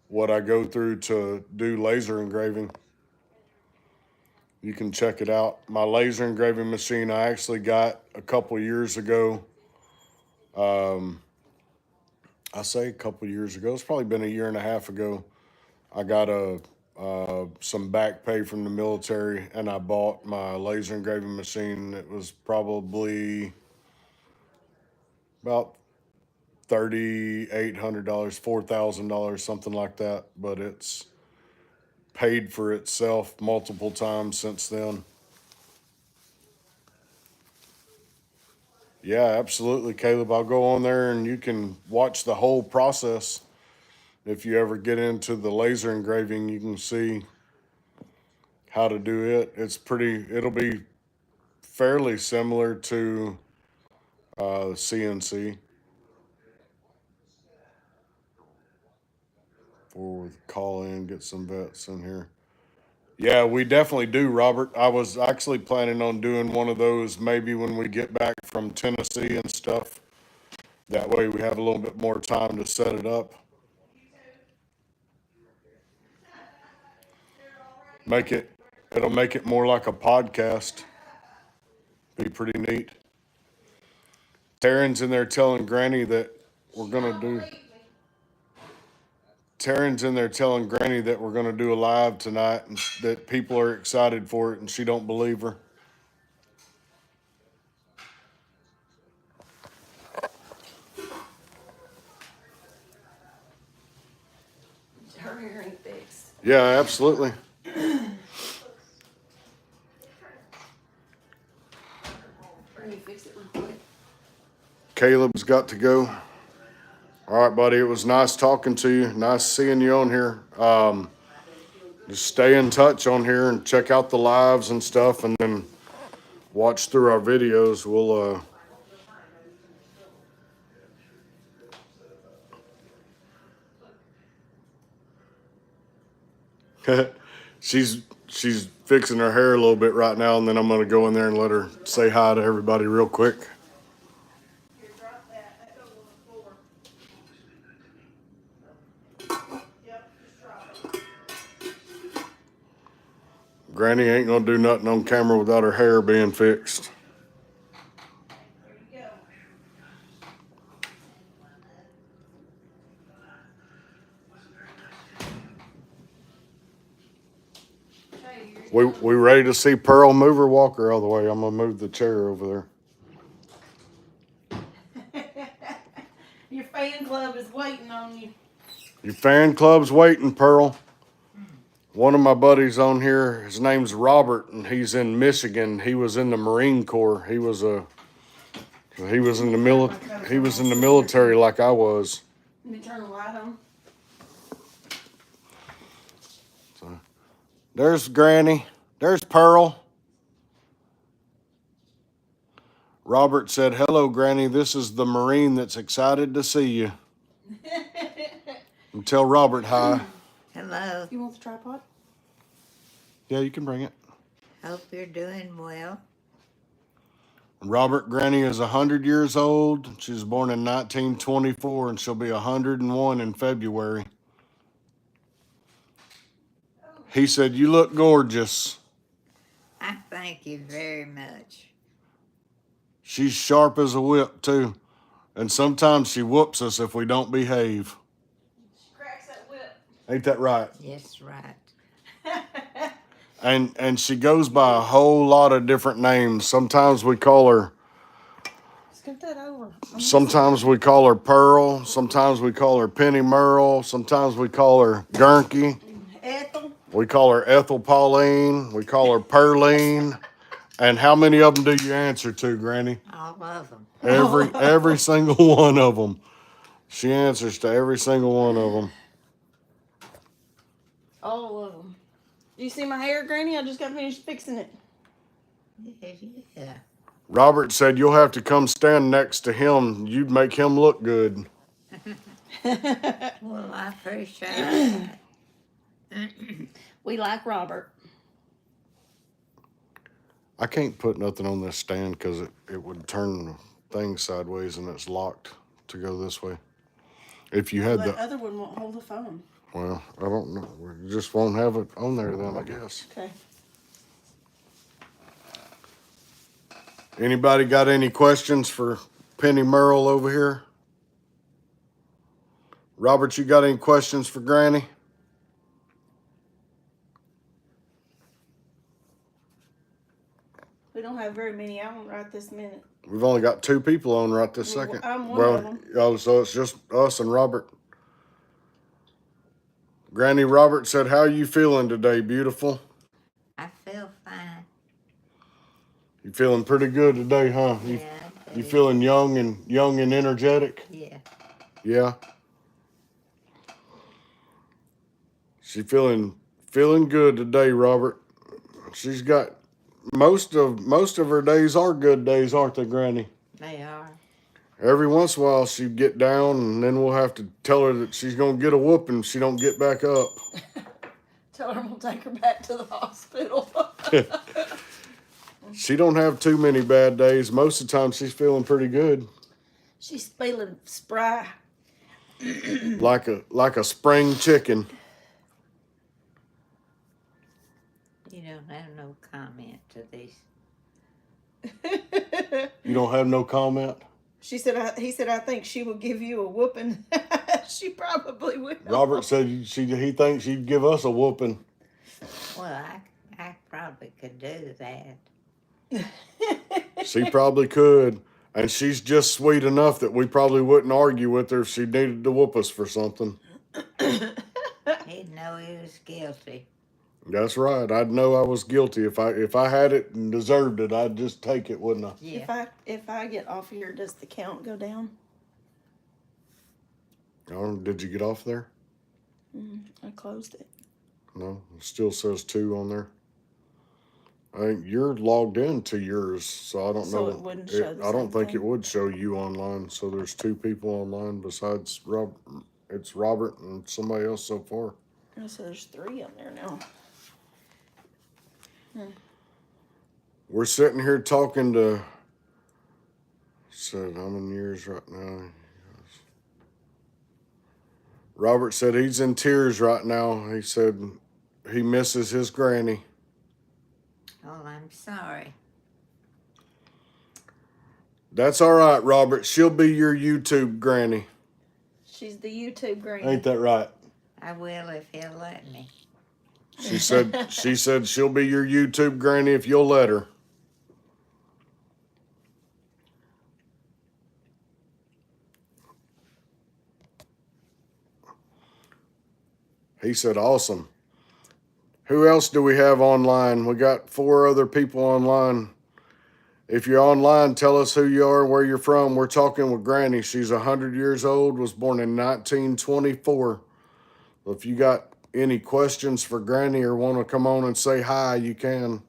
what I go through to do laser engraving. You can check it out. My laser engraving machine I actually got a couple years ago. I say a couple years ago. It's probably been a year and a half ago. I got some back pay from the military, and I bought my laser engraving machine. It was probably about $3,800, $4,000, something like that. But it's paid for itself multiple times since then. Yeah, absolutely, Caleb. I'll go on there and you can watch the whole process. If you ever get into the laser engraving, you can see how to do it. It'll be fairly similar to CNC. Before we call in, get some vets in here. Yeah, we definitely do, Robert. I was actually planning on doing one of those maybe when we get back from Tennessee and stuff. That way we have a little bit more time to set it up. It'll make it more like a podcast. Be pretty neat. Taryn's in there telling Granny that we're gonna do. Taryn's in there telling Granny that we're gonna do a live tonight and that people are excited for it, and she don't believe her. Hurry and fix. Yeah, absolutely. Let me fix it real quick. Caleb's got to go. All right, buddy. It was nice talking to you. Nice seeing you on here. Just stay in touch on here and check out the lives and stuff, and then watch through our videos. We'll she's fixing her hair a little bit right now, and then I'm gonna go in there and let her say hi to everybody real quick. Here, drop that. That goes on the floor. Yep, just drop it. Granny ain't gonna do nothing on camera without her hair being fixed. There you go. We ready to see Pearl move her walker out of the way? I'm gonna move the chair over there. Your fan club is waiting on you. Your fan club's waiting, Pearl. One of my buddies on here, his name's Robert, and he's in Michigan. He was in the Marine Corps. He was in the military like I was. Let me turn the light on. There's Granny. There's Pearl. Robert said, "Hello, Granny. This is the Marine that's excited to see you." And tell Robert hi. Hello. You want the tripod? Yeah, you can bring it. Hope you're doing well. Robert, Granny is 100 years old. She was born in 1924, and she'll be 101 in February. He said, "You look gorgeous." I thank you very much. She's sharp as a whip, too. And sometimes she whoops us if we don't behave. Cracks that whip. Ain't that right? Yes, right. And she goes by a whole lot of different names. Sometimes we call her Scoot that over. Sometimes we call her Pearl. Sometimes we call her Penny Merle. Sometimes we call her Gurnky. Ethel. We call her Ethel Pauline. We call her Pearline. And how many of them do you answer to, Granny? All of them. Every single one of them. She answers to every single one of them. All of them. Do you see my hair, Granny? I just got finished fixing it. Yeah. Robert said, "You'll have to come stand next to him. You'd make him look good." Well, I appreciate that. We like Robert. I can't put nothing on this stand because it would turn the thing sideways, and it's locked to go this way. If you had The the, other one won't hold the phone. well, I don't know. We just won't have it on there then, I guess. Okay. Anybody got any questions for Penny Merle over here? Robert, you got any questions for Granny? We don't have very many on right this minute. We've only got 2 people on right this Well, second. I'm one of them. Oh, so it's just us and Robert. Granny, Robert said, "How are you feeling today, beautiful?" I feel fine. You feeling pretty good today, huh? Yeah. You feeling young and energetic? Yeah. Yeah. She feeling good today, Robert. She's got most of her days are good days, aren't they, Granny? They are. Every once in a while she'd get down, and then we'll have to tell her that she's gonna get a whooping if she don't get back up. Tell her we'll take her back to the hospital. She don't have too many bad days. Most of the time she's feeling pretty good. She's feeling spry. like a spring chicken. You don't have no comment to this. You don't have no comment? He said, I think she will give you a whooping. She probably will. Robert said he thinks she'd give us a whooping. Well, I probably could do that. She probably could. And she's just sweet enough that we probably wouldn't argue with her if she needed to whoop us for something. He'd know he was guilty. That's right. I'd know I was guilty. If I had it and deserved it, I'd just take it, wouldn't I? Yeah. If I get off here, does the count go down? Oh, did you get off there? I closed it. No, it still says 2 on there. I think you're logged in to yours, so I don't know. So it wouldn't show the I don't same think thing? it would show you online. So there's 2 people online besides Rob. It's Robert and somebody else so far. Oh, so there's 3 on there now. We're sitting here talking to. Said I'm in years right now. Robert said he's in tears right now. He said he misses his granny. Oh, I'm sorry. That's all right, Robert. She'll be your YouTube granny. She's the YouTube granny. Ain't that right? I will if he'll let me. She said she'll be your YouTube granny if you'll let her. He said, awesome. Who else do we have online? We got 4 other people online. If you're online, tell us who you are, where you're from. We're talking with Granny. She's 100 years old, was born in 1924. If you got any questions for Granny or want to come on and say hi, you can.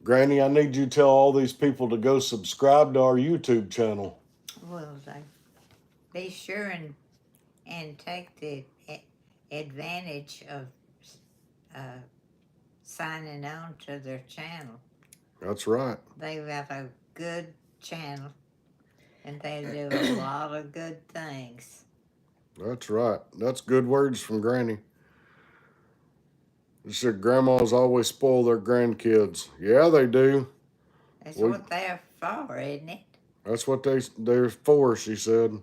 Granny, I need you to tell all these people to go subscribe to our YouTube channel. Will they? Be sure and take the advantage of signing on to their channel. That's right. They have a good channel, and they do a lot of good things. That's right. That's good words from Granny. She said grandmas always spoil their grandkids. Yeah, they do. That's what they're for, isn't it? That's what they're for, she said.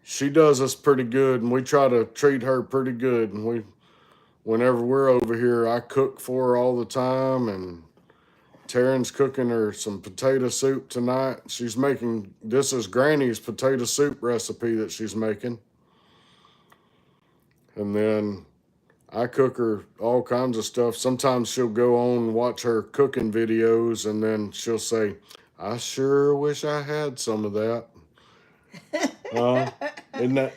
She does us pretty good, and we try to treat her pretty good. And whenever we're over here, I cook for her all the time, and Taryn's cooking her some potato soup tonight. This is Granny's potato soup recipe that she's making. And then I cook her all kinds of stuff. Sometimes she'll go on and watch her cooking videos, and then she'll say, I sure wish I had some of that.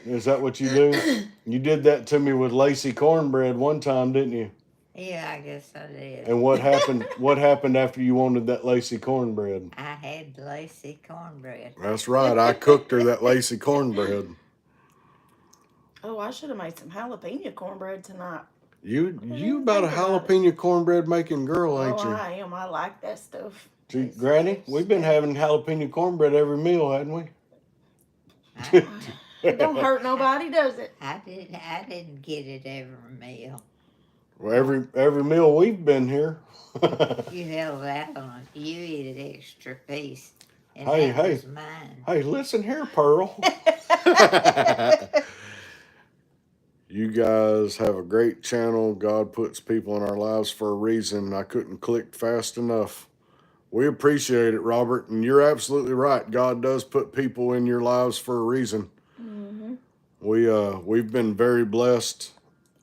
Is that what you do? You did that to me with Lacey cornbread one time, didn't you? Yeah, I guess I did. And what happened? What happened after you wanted that Lacey cornbread? I had Lacey cornbread. That's right. I cooked her that Lacey cornbread. Oh, I should have made some jalapeno cornbread tonight. You about a jalapeno cornbread making girl, ain't you? I am. I like that stuff. See, Granny, we've been having jalapeno cornbread every meal, hadn't we? It don't hurt nobody, does it? I didn't get it every meal. Well, every meal we've been here. You held out on it. You eat an extra piece. And Hey, that hey. was mine. Hey, listen here, Pearl. You guys have a great channel. God puts people in our lives for a reason. I couldn't click fast enough. We appreciate it, Robert, and you're absolutely right. God does put people in your lives for a reason. Mm-hmm. We've been very blessed.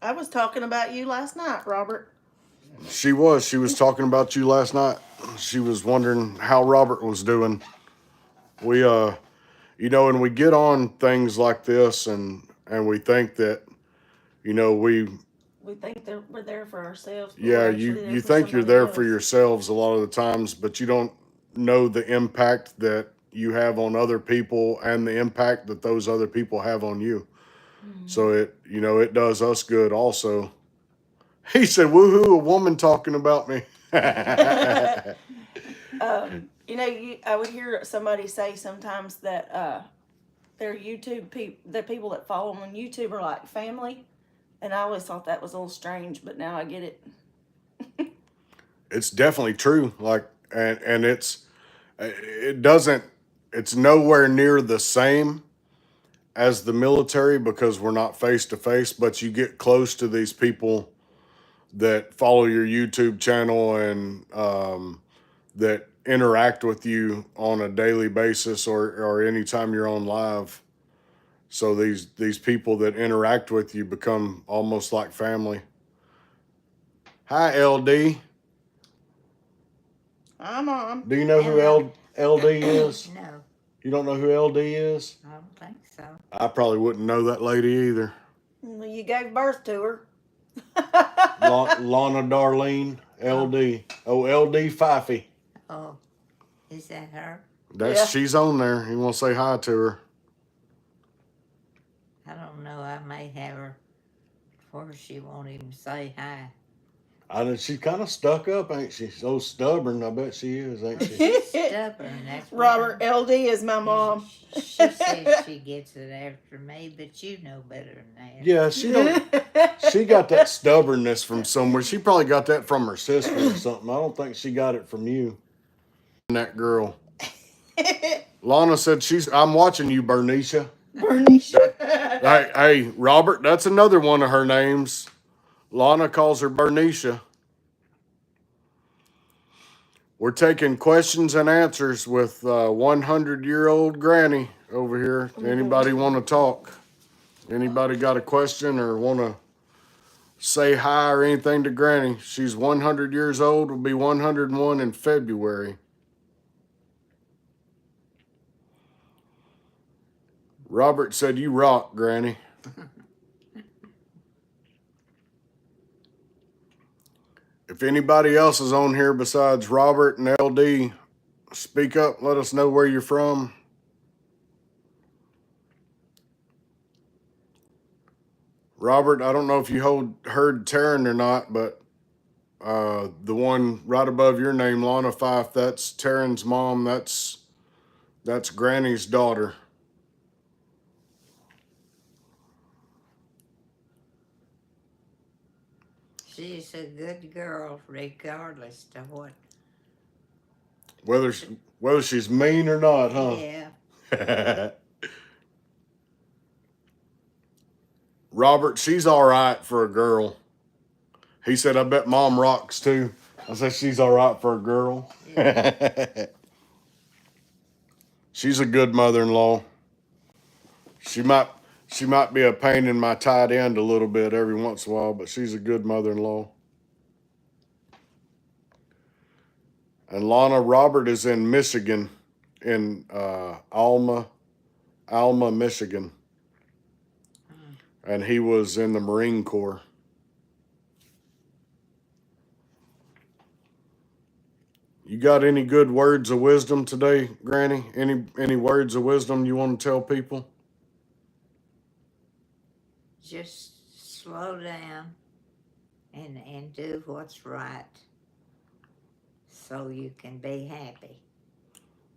I was talking about you last night, Robert. She was talking about you last night. She was wondering how Robert was doing. And we get on things like this, and we think that You know, We think we're there for ourselves. But yeah, we're you actually there you for think you're somebody there for else. yourselves a lot of the times, but you don't know the impact that you have on other people and the impact that those other people have on you. So it does us good also. He said, "Woohoo, a woman talking about me." I would hear somebody say sometimes that their the people that follow them on YouTube are like family, and I always thought that was a little strange, but now I get it. It's definitely true. Like, and it doesn't, it's nowhere near the same as the military because we're not face to face, but you get close to these people that follow your YouTube channel and that interact with you on a daily basis or anytime you're on live. So these people that interact with you become almost like family. Hi, LD. Hi, Mom. Do you know who Hello. LD is? No, You don't know who LD is? I don't think so. I probably wouldn't know that lady either. Well, you gave birth to her. Lana Darlene, LD. Oh, LD Fifey. Oh, is that her? Yeah. She's on there. You want to say hi to her? I don't know. I may have her before she won't even say hi. I know she's kind of stuck up, ain't she? So stubborn. I bet she is, ain't she? She's stubborn. That's what Robert, LD is my mom. She says she gets it after me, but you know better than that. Yeah, she don't. She got that stubbornness from somewhere. She probably got that from her sister or something. I don't think she got it from you. That girl. Lana said I'm watching you, Bernicia. Bernicia. Hey, Robert, that's another one of her names. Lana calls her Bernicia. We're taking questions and answers with 100-year-old Granny over here. Anybody want to talk? Anybody got a question or want to say hi or anything to Granny? She's 100 years old, will be 101 in February. Robert said, "You rock, Granny." If anybody else is on here besides Robert and LD, speak up. Let us know where you're from. Robert, I don't know if you heard Taryn or not, but the one right above your name, Lana Fife, that's Taryn's mom. That's Granny's daughter. She's a good girl, regardless to what. Whether she's mean or not, huh? Yeah. Robert, she's all right for a girl. He said, "I bet Mom rocks too." I said, "She's all right for a girl." Yeah. She's a good mother-in-law. She might be a pain in my tight end a little bit every once in a while, but she's a good mother-in-law. And Lana, Robert is in Michigan, in Alma, Michigan. And he was in the Marine Corps. You got any good words of wisdom today, Granny? Any words of wisdom you want to tell people? Just slow down and do what's right so you can be happy.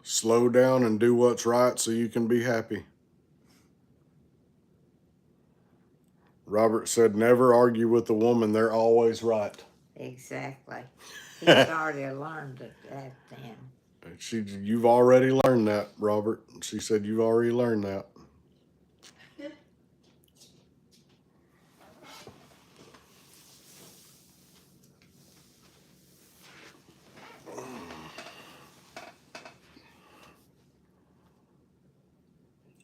Slow down and do what's right so you can be happy. Robert said, "Never argue with a woman. They're always right." Exactly. He's already learned that then. You've already learned that, Robert. She said you've already learned that.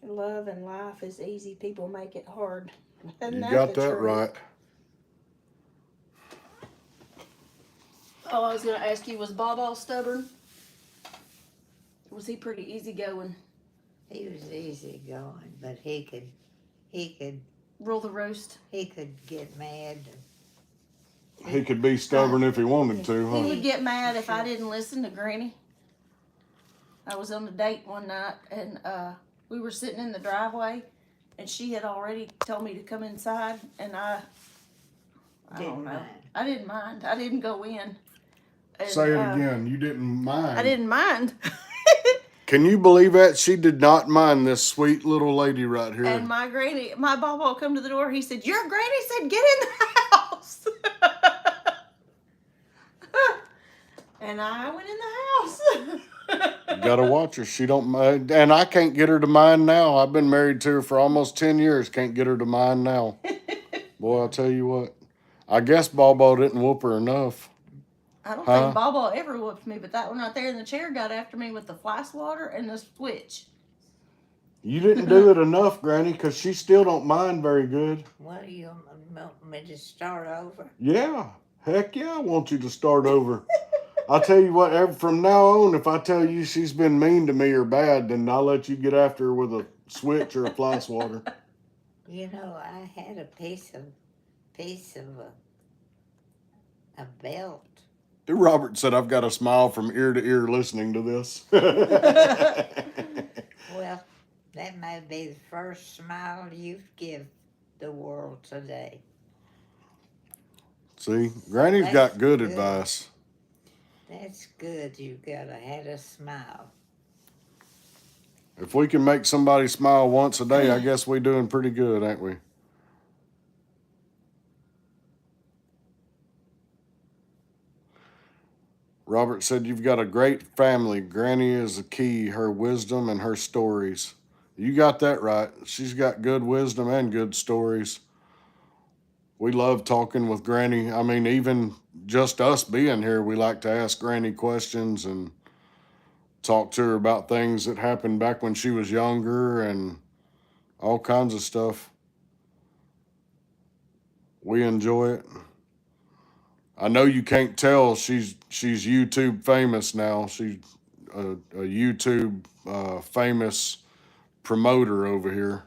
Love and life is easy. People make it hard. Isn't You that got the that truth? right. Oh, I was going to ask you, was Bob all stubborn? Was he pretty easygoing? He was easy going, but he could rule the roost. He could get mad. He could be stubborn if he wanted to, He huh? would get mad if I didn't listen to Granny. I was on a date one night, and we were sitting in the driveway, and she had already told me to come inside, and I don't Didn't know. mind. I didn't mind. I didn't go in. And, Say it again. You didn't mind. I didn't mind. Can you believe that? She did not mind this sweet little lady right here. And my granny, my Baba come to the door. He said, "Your granny said get in the house." And I went in the house. You gotta watch her. She don't mind, and I can't get her to mind now. I've been married to her for almost 10 years. Can't get her to mind now. Boy, I'll tell you what. I guess Baba didn't whoop her enough. I don't Huh? think Baba ever whooped me, but that one right there in the chair got after me with the fly swatter and the switch. You didn't do it enough, Granny, because she still don't mind very good. What do you want me to start over? Yeah. Heck yeah, I want you to start over. I'll tell you what, from now on, if I tell you she's been mean to me or bad, then I'll let you get after her with a switch or a fly swatter. You know, I had a piece of a belt. Robert said I've got a smile from ear to ear listening to this. Well, that may be the first smile you've given the world today. See, Granny's That's got good good. advice. That's good. You gotta had a smile. If we can make somebody smile once a day, I guess we're doing pretty good, ain't we? Robert said, "You've got a great family. Granny is the key, her wisdom and her stories." You got that right. She's got good wisdom and good stories. We love talking with Granny. I mean, even just us being here, we like to ask Granny questions and talk to her about things that happened back when she was younger and all kinds of stuff. We enjoy it. I know you can't tell she's YouTube famous now. She's a YouTube famous promoter over here.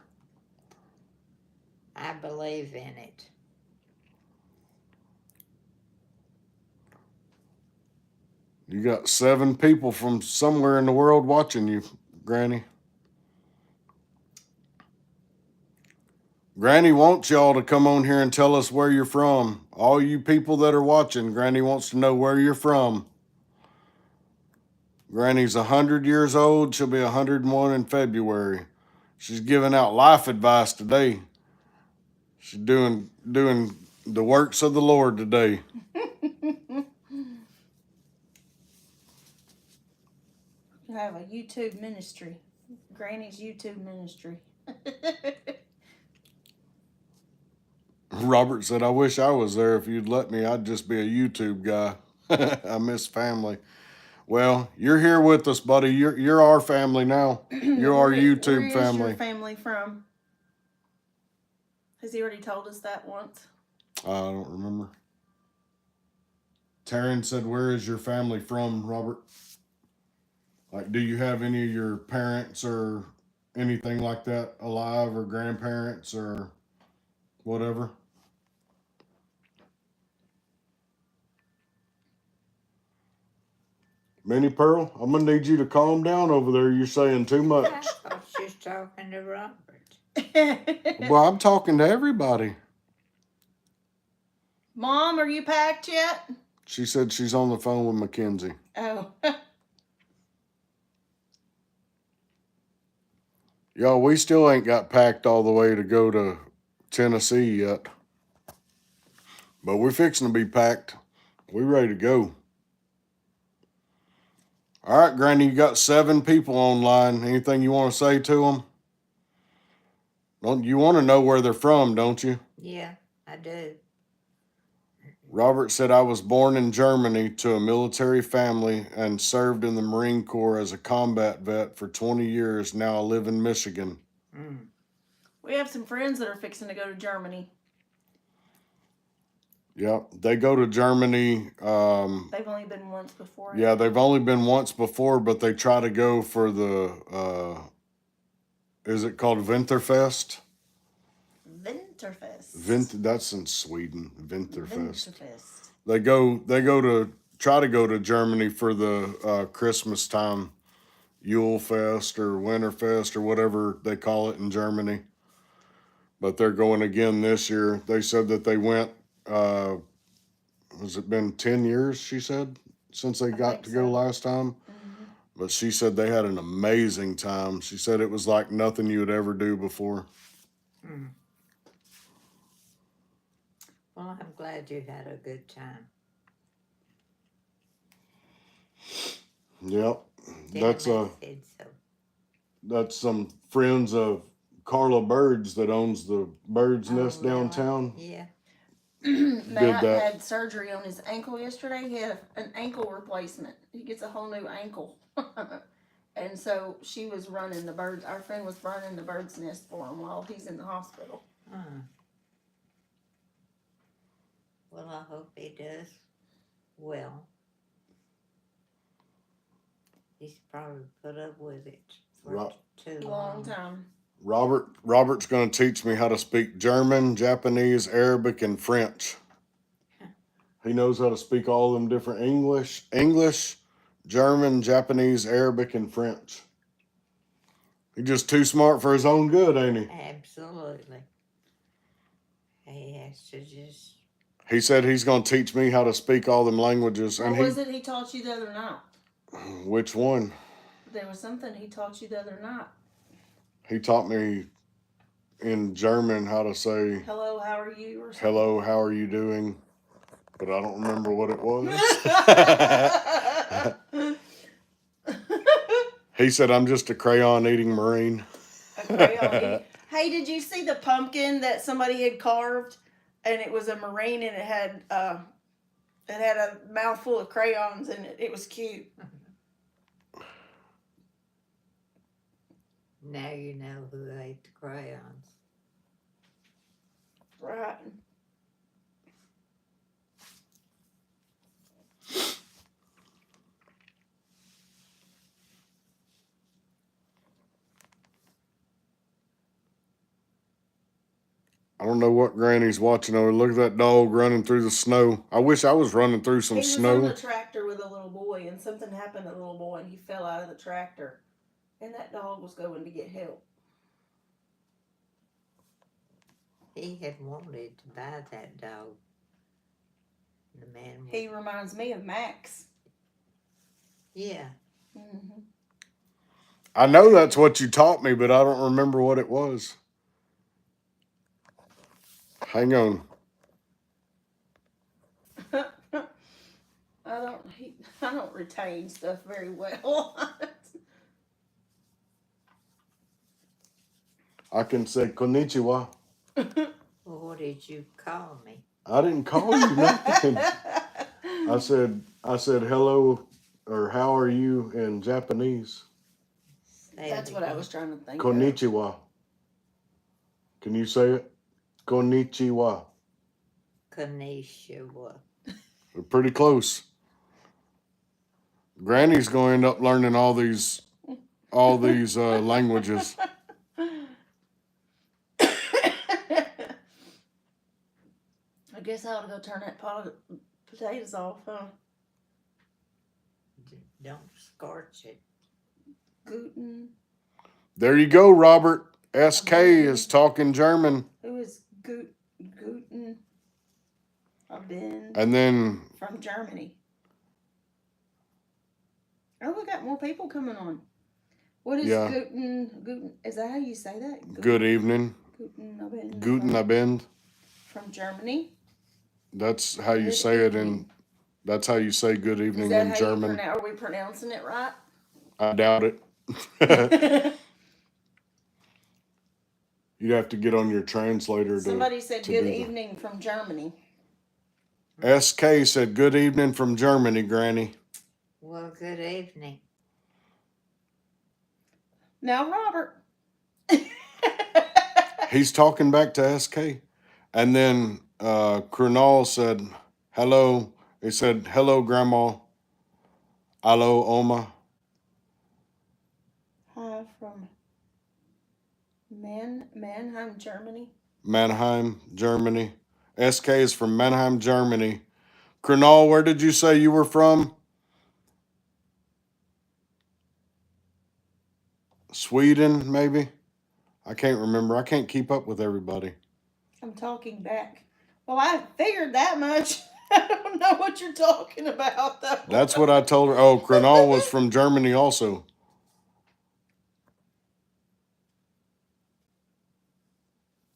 I believe in it. You got 7 people from somewhere in the world watching you, Granny. Granny wants y'all to come on here and tell us where you're from. All you people that are watching, Granny wants to know where you're from. Granny's 100 years old. She'll be 101 in February. She's giving out life advice today. She's doing the works of the Lord today. You have a YouTube ministry. Granny's YouTube ministry. Robert said, "I wish I was there. If you'd let me, I'd just be a YouTube guy." I miss family. Well, you're here with us, buddy. You're our family now. You're our YouTube Where is family. your family from? Has he already told us that once? I don't remember. Taryn said, "Where is your family from, Robert? Like, do you have any of your parents or anything like that alive, or grandparents or whatever?" Minnie Pearl, I'm gonna need you to calm down over there. You're saying too I much. thought she was talking to Robert. Well, I'm talking to everybody. Mom, are you packed yet? She said she's on the phone with Mackenzie. Oh. Y'all, we still ain't got packed all the way to go to Tennessee yet. But we're fixing to be packed. We ready to go. All right, Granny, you got 7 people online. Anything you want to say to them? Don't you want to know where they're from, don't you? Yeah, I do. Robert said, "I was born in Germany to a military family and served in the Marine Corps as a combat vet for 20 years. Now I live in Michigan." Mm. We have some friends that are fixing to go to Germany. Yep, they go to Germany. They've only been once before. Yeah, they've only been once before, but they try to go for the, is it called Winterfest? Winterfest. Winterfest. That's in Sweden. Winterfest. Winterfest. They go to try to go to Germany for the Christmas time, Yule Fest or Winterfest or whatever they call it in Germany. But they're going again this year. They said that they went. Has it been 10 years? She said since they got think to go so. last time. Mm-hmm. But she said they had an amazing time. She said it was like nothing you would ever do before. Mm. Well, I'm glad you had a good time. Yep. Damn, I said so. That's some friends of Carla Bird's that owns the Bird's Nest really? downtown. Yeah. Matt that. had surgery on his ankle yesterday. He had an ankle replacement. He gets a whole new ankle. And so she was running the birds. Our friend was running the bird's nest for him while he's in the hospital. Well, I hope he does well. He's probably put up with it for too long. Long time. Robert's going to teach me how to speak German, Japanese, Arabic, and French. He knows how to speak all them different English, German, Japanese, Arabic, and French. He's just too smart for his own good, ain't he? Absolutely. He has to just. He said he's going to teach me how to speak all them languages. What was it he taught you the other night? Which one? There was something he taught you the other night. He taught me in German how to say hello, how are you, or something. Hello, how are you doing? But I don't remember what it was. He said I'm just a crayon eating Marine. A crayon eating. Hey, did you see the pumpkin that somebody had carved? And it was a Marine, and it had a mouthful of crayons in it. It was cute. Now you know who ate the crayons. Right. I don't know what Granny's watching over. Look at that dog running through the snow. I wish I was running through some snow. He was on the tractor with a little boy, and something happened to the little boy, and he fell out of the tractor. And that dog was going to get help. He had wanted to buy that dog. The man. He reminds me of Max. Yeah. Mm-hmm. I know that's what you taught me, but I don't remember what it was. Hang on. I don't retain stuff very well. I can say konnichiwa. Well, what did you call me? I didn't call you nothing. I said hello or how are you in Japanese. That's what I was trying to think of. Konnichiwa. Can you say it? Konnichiwa. Konnichiwa. We're pretty close. Granny's going to end up learning all these languages. I guess I ought to go turn that pot of potatoes off, huh? Don't scorch it. Guten. There you go, Robert. SK is talking German. Who is Guten? I've been. And then from Germany. Oh, we got more people coming on. What is Guten? Guten? Is that how you say that? Guten. Good evening. Guten Abend. From Germany. That's how you say it that's how you say good evening in German. Are we pronouncing it right? I doubt it. You'd have to get on your translator. Somebody said good evening from Germany. SK said good evening from Germany, Granny. Well, good evening. Now, Robert. He's talking back to SK. And then Krunal said, hello. He said, hello, Grandma. Hello, Oma. Hi from Mannheim, Germany. Mannheim, Germany. SK is from Mannheim, Germany. Kernal, where did you say you were from? Sweden, maybe? I can't remember. I can't keep up with everybody. I'm talking back. Well, I figured that much. I don't know what you're talking about, though. That's what I told her. Oh, Kernal was from Germany also.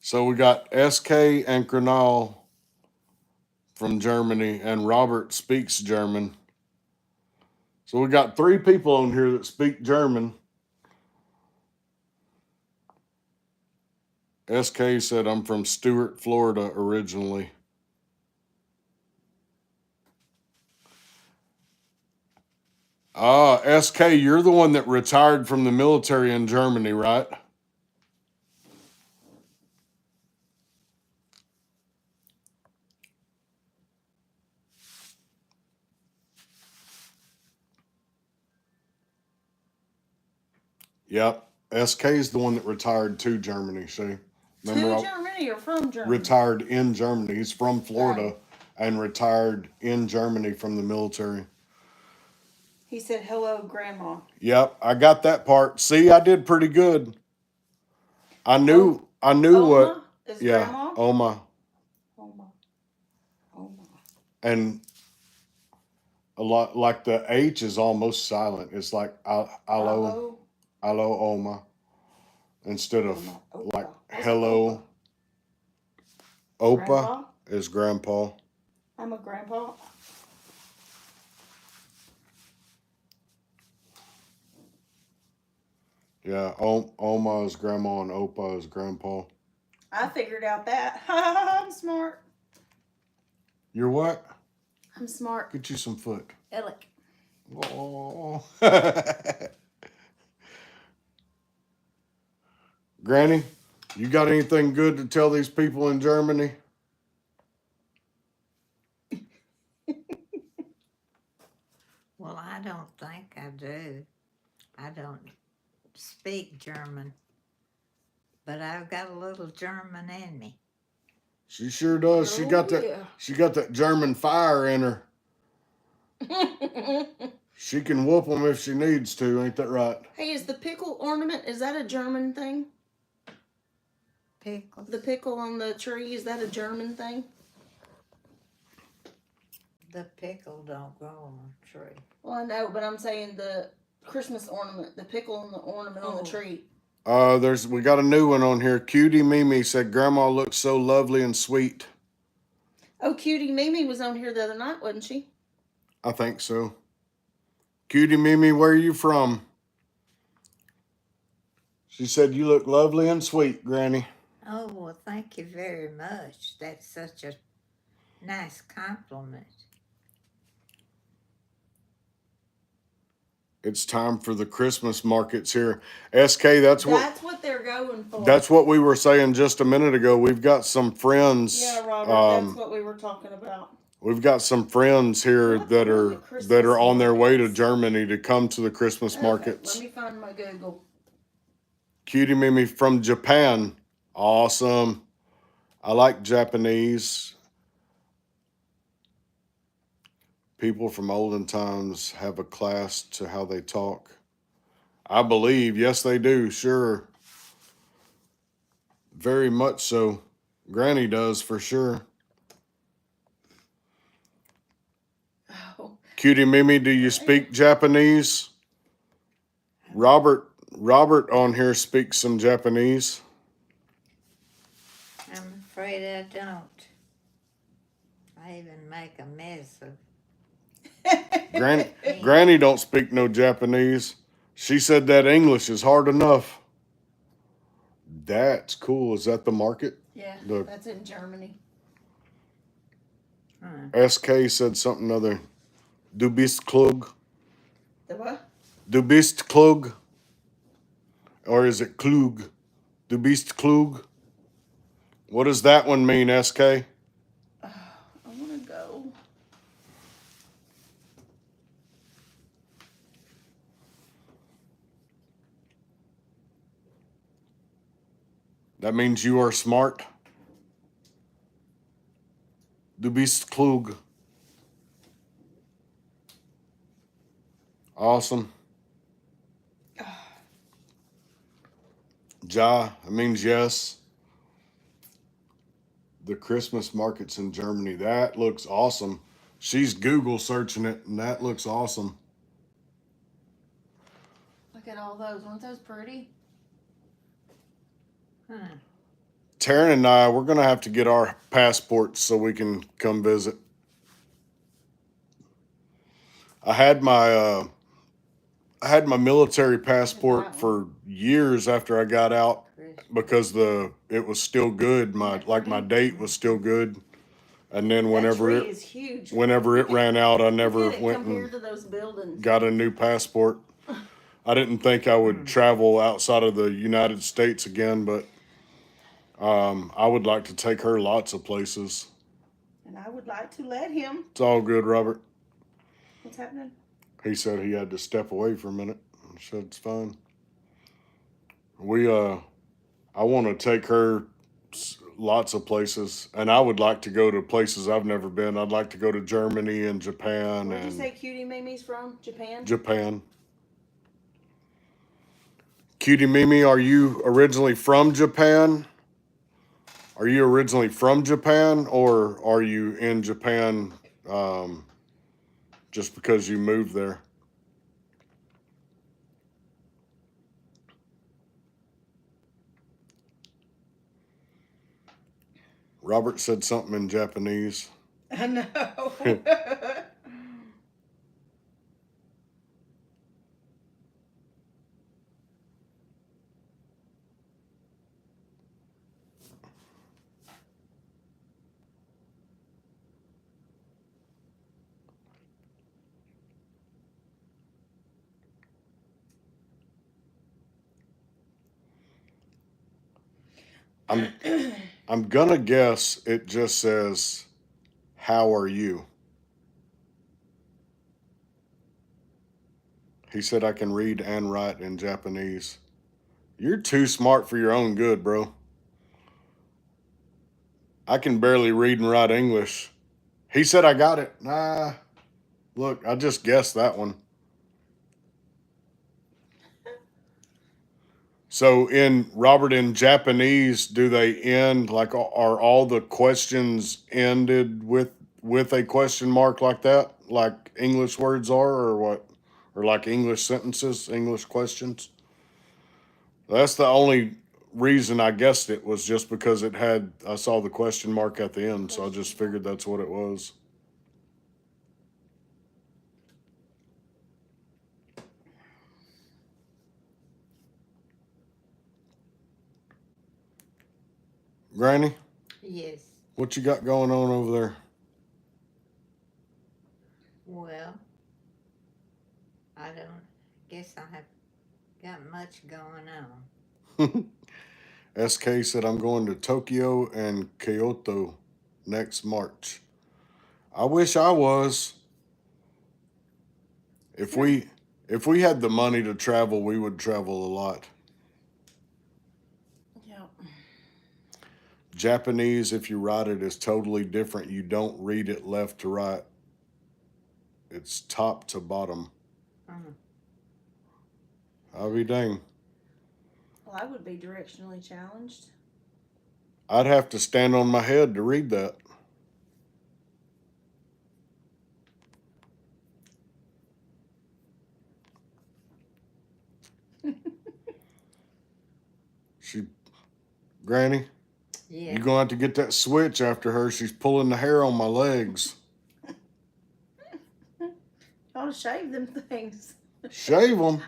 So we got SK and Kernal from Germany, and Robert speaks German. So we got 3 people on here that speak German. SK said, I'm from Stuart, Florida originally. SK, you're the one that retired from the military in Germany, right? Yep. SK is the one that retired to Germany, see? Remember, To Germany or from Germany? retired in Germany. He's from Florida and retired in Germany from the military. He said, hello, Grandma. Yep, I got that part. See, I did pretty good. I knew Oma what. is Yeah, Grandma? Oma. Oma. Oma. And a lot like the H is almost silent. It's like alo, Oma, instead of Oma. Opa. like What's hello. Opa? Opa Grandpa? is grandpa. I'm a grandpa. Yeah, Oma is grandma and Opa is grandpa. I figured out that. I'm smart. You're what? I'm smart. Get you some foot. Alec. Oh. Granny, you got anything good to tell these people in Germany? Well, I don't think I do. I don't speak German, but I've got a little German in me. She sure does. She got that. Yeah. She got that German fire in her. She can whoop them if she needs to. Ain't that right? Hey, is the pickle ornament, is that a German thing? Pickles. The pickle on the tree, is that a German thing? The pickle don't grow on a tree. Well, I know, but I'm saying the Christmas ornament, the pickle on the ornament on the tree. We got a new one on here. Cutie Mimi said Grandma looked so lovely and sweet. Oh, Cutie Mimi was on here the other night, wasn't she? I think so. Cutie Mimi, where are you from? She said you look lovely and sweet, Granny. Oh, well, thank you very much. That's such a nice compliment. It's time for the Christmas markets here. SK, that's what they're going for. That's what we were saying just a minute ago. We've got some friends. Yeah, Robert, that's what we were talking about. We've got some friends here that are on their way to Germany to come to the Christmas markets. Let me find my Google. Cutie Mimi from Japan. Awesome. I like Japanese. People from olden times have a class to how they talk. I believe, yes, they do, sure. Very much so. Granny does for sure. Oh. Cutie Mimi, do you speak Japanese? Robert on here speaks some Japanese. I'm afraid I don't. I even make a mess of. Granny don't speak no Japanese. She said that English is hard enough. That's cool. Is that the market? Yeah, that's in Germany. SK said something other. Du bist klug. The what? Du bist klug. Or is it klug? Du bist klug. What does that one mean, SK? I want to go. That means you are smart. Du bist klug. Awesome. Ja, it means yes. The Christmas markets in Germany. That looks awesome. She's Google searching it, and that looks awesome. Look at all those. Aren't those pretty? Huh. Taryn and I, we're gonna have to get our passports so we can come visit. I had my military passport for years after I got out because it was still good. My date was still good, and then That tree is huge. whenever it ran out, I never Look at it went compared and to those buildings. got a new passport. I didn't think I would travel outside of the United States again, but I would like to take her lots of places. And I would like to let him. It's all good, Robert. What's happening? He said he had to step away for a minute. I said it's fine. I want to take her lots of places, and I would like to go to places I've never been. I'd like to go to Germany and Japan. Where'd you and say Cutie Mimi's from? Japan? Japan. Cutie Mimi, are you originally from Japan? Are you originally from Japan, or are you in Japan just because you moved there? Robert said something in Japanese. I know. I'm gonna guess it just says, "How are you?" He said I can read and write in Japanese. You're too smart for your own good, bro. I can barely read and write English. He said I got it. Nah, look, I just guessed that one. So in Japanese, do they end like, are all the questions ended with a question mark like that, like English words are, or what, or like English sentences, English questions? That's the only reason I guessed it, was just because I saw the question mark at the end, so I just figured that's what it was. Granny, Yes. what you got going on over there? Well, I don't guess I have got much going on. SK said I'm going to Tokyo and Kyoto next March. I wish I was. If we had the money to travel, we would travel a lot. Yeah. Japanese, if you write it, is totally different. You don't read it left to right. It's top to bottom. Mhm. I'll be dang. Well, I would be directionally challenged. I'd have to stand on my head to read that. Granny, Yeah. you're going to have to get that switch after her. She's pulling the hair on my legs. I want to shave them things. Shave them.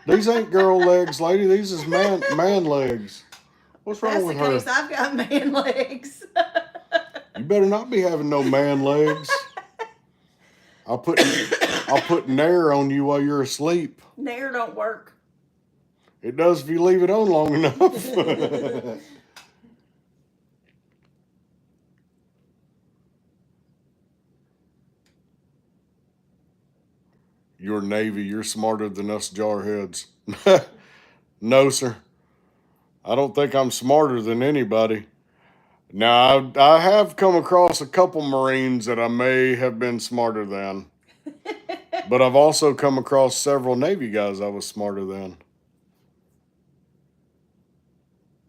These ain't girl legs, lady. These is man legs. What's wrong That's with the her? case. I've got man legs. You better not be having no man legs. I'll put Nair on you while you're asleep. Nair don't work. It does if you leave it on long enough. You're Navy. You're smarter than us jarheads. No, sir. I don't think I'm smarter than anybody. Now, I have come across a couple Marines that I may have been smarter than, but I've also come across several Navy guys I was smarter than.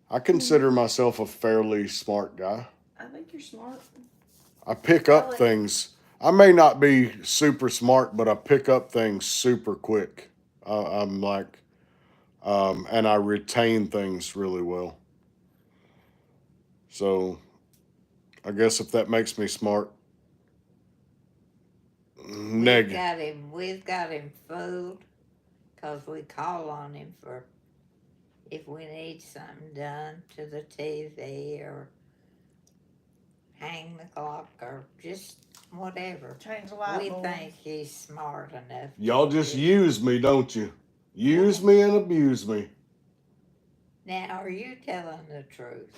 I consider myself a fairly smart guy. I think you're smart. I pick up Well, things. I may not be super smart, but I pick up things super quick. I'm like, and I retain things really well. So I guess if that makes me smart, negative. We've got him fooled because we call on him for if we need something done to the TV or hang the clock or just whatever. change the light We bulb. think he's smart enough. Y'all just do. use me, don't you? Use me and abuse me. Now, are you telling the truth?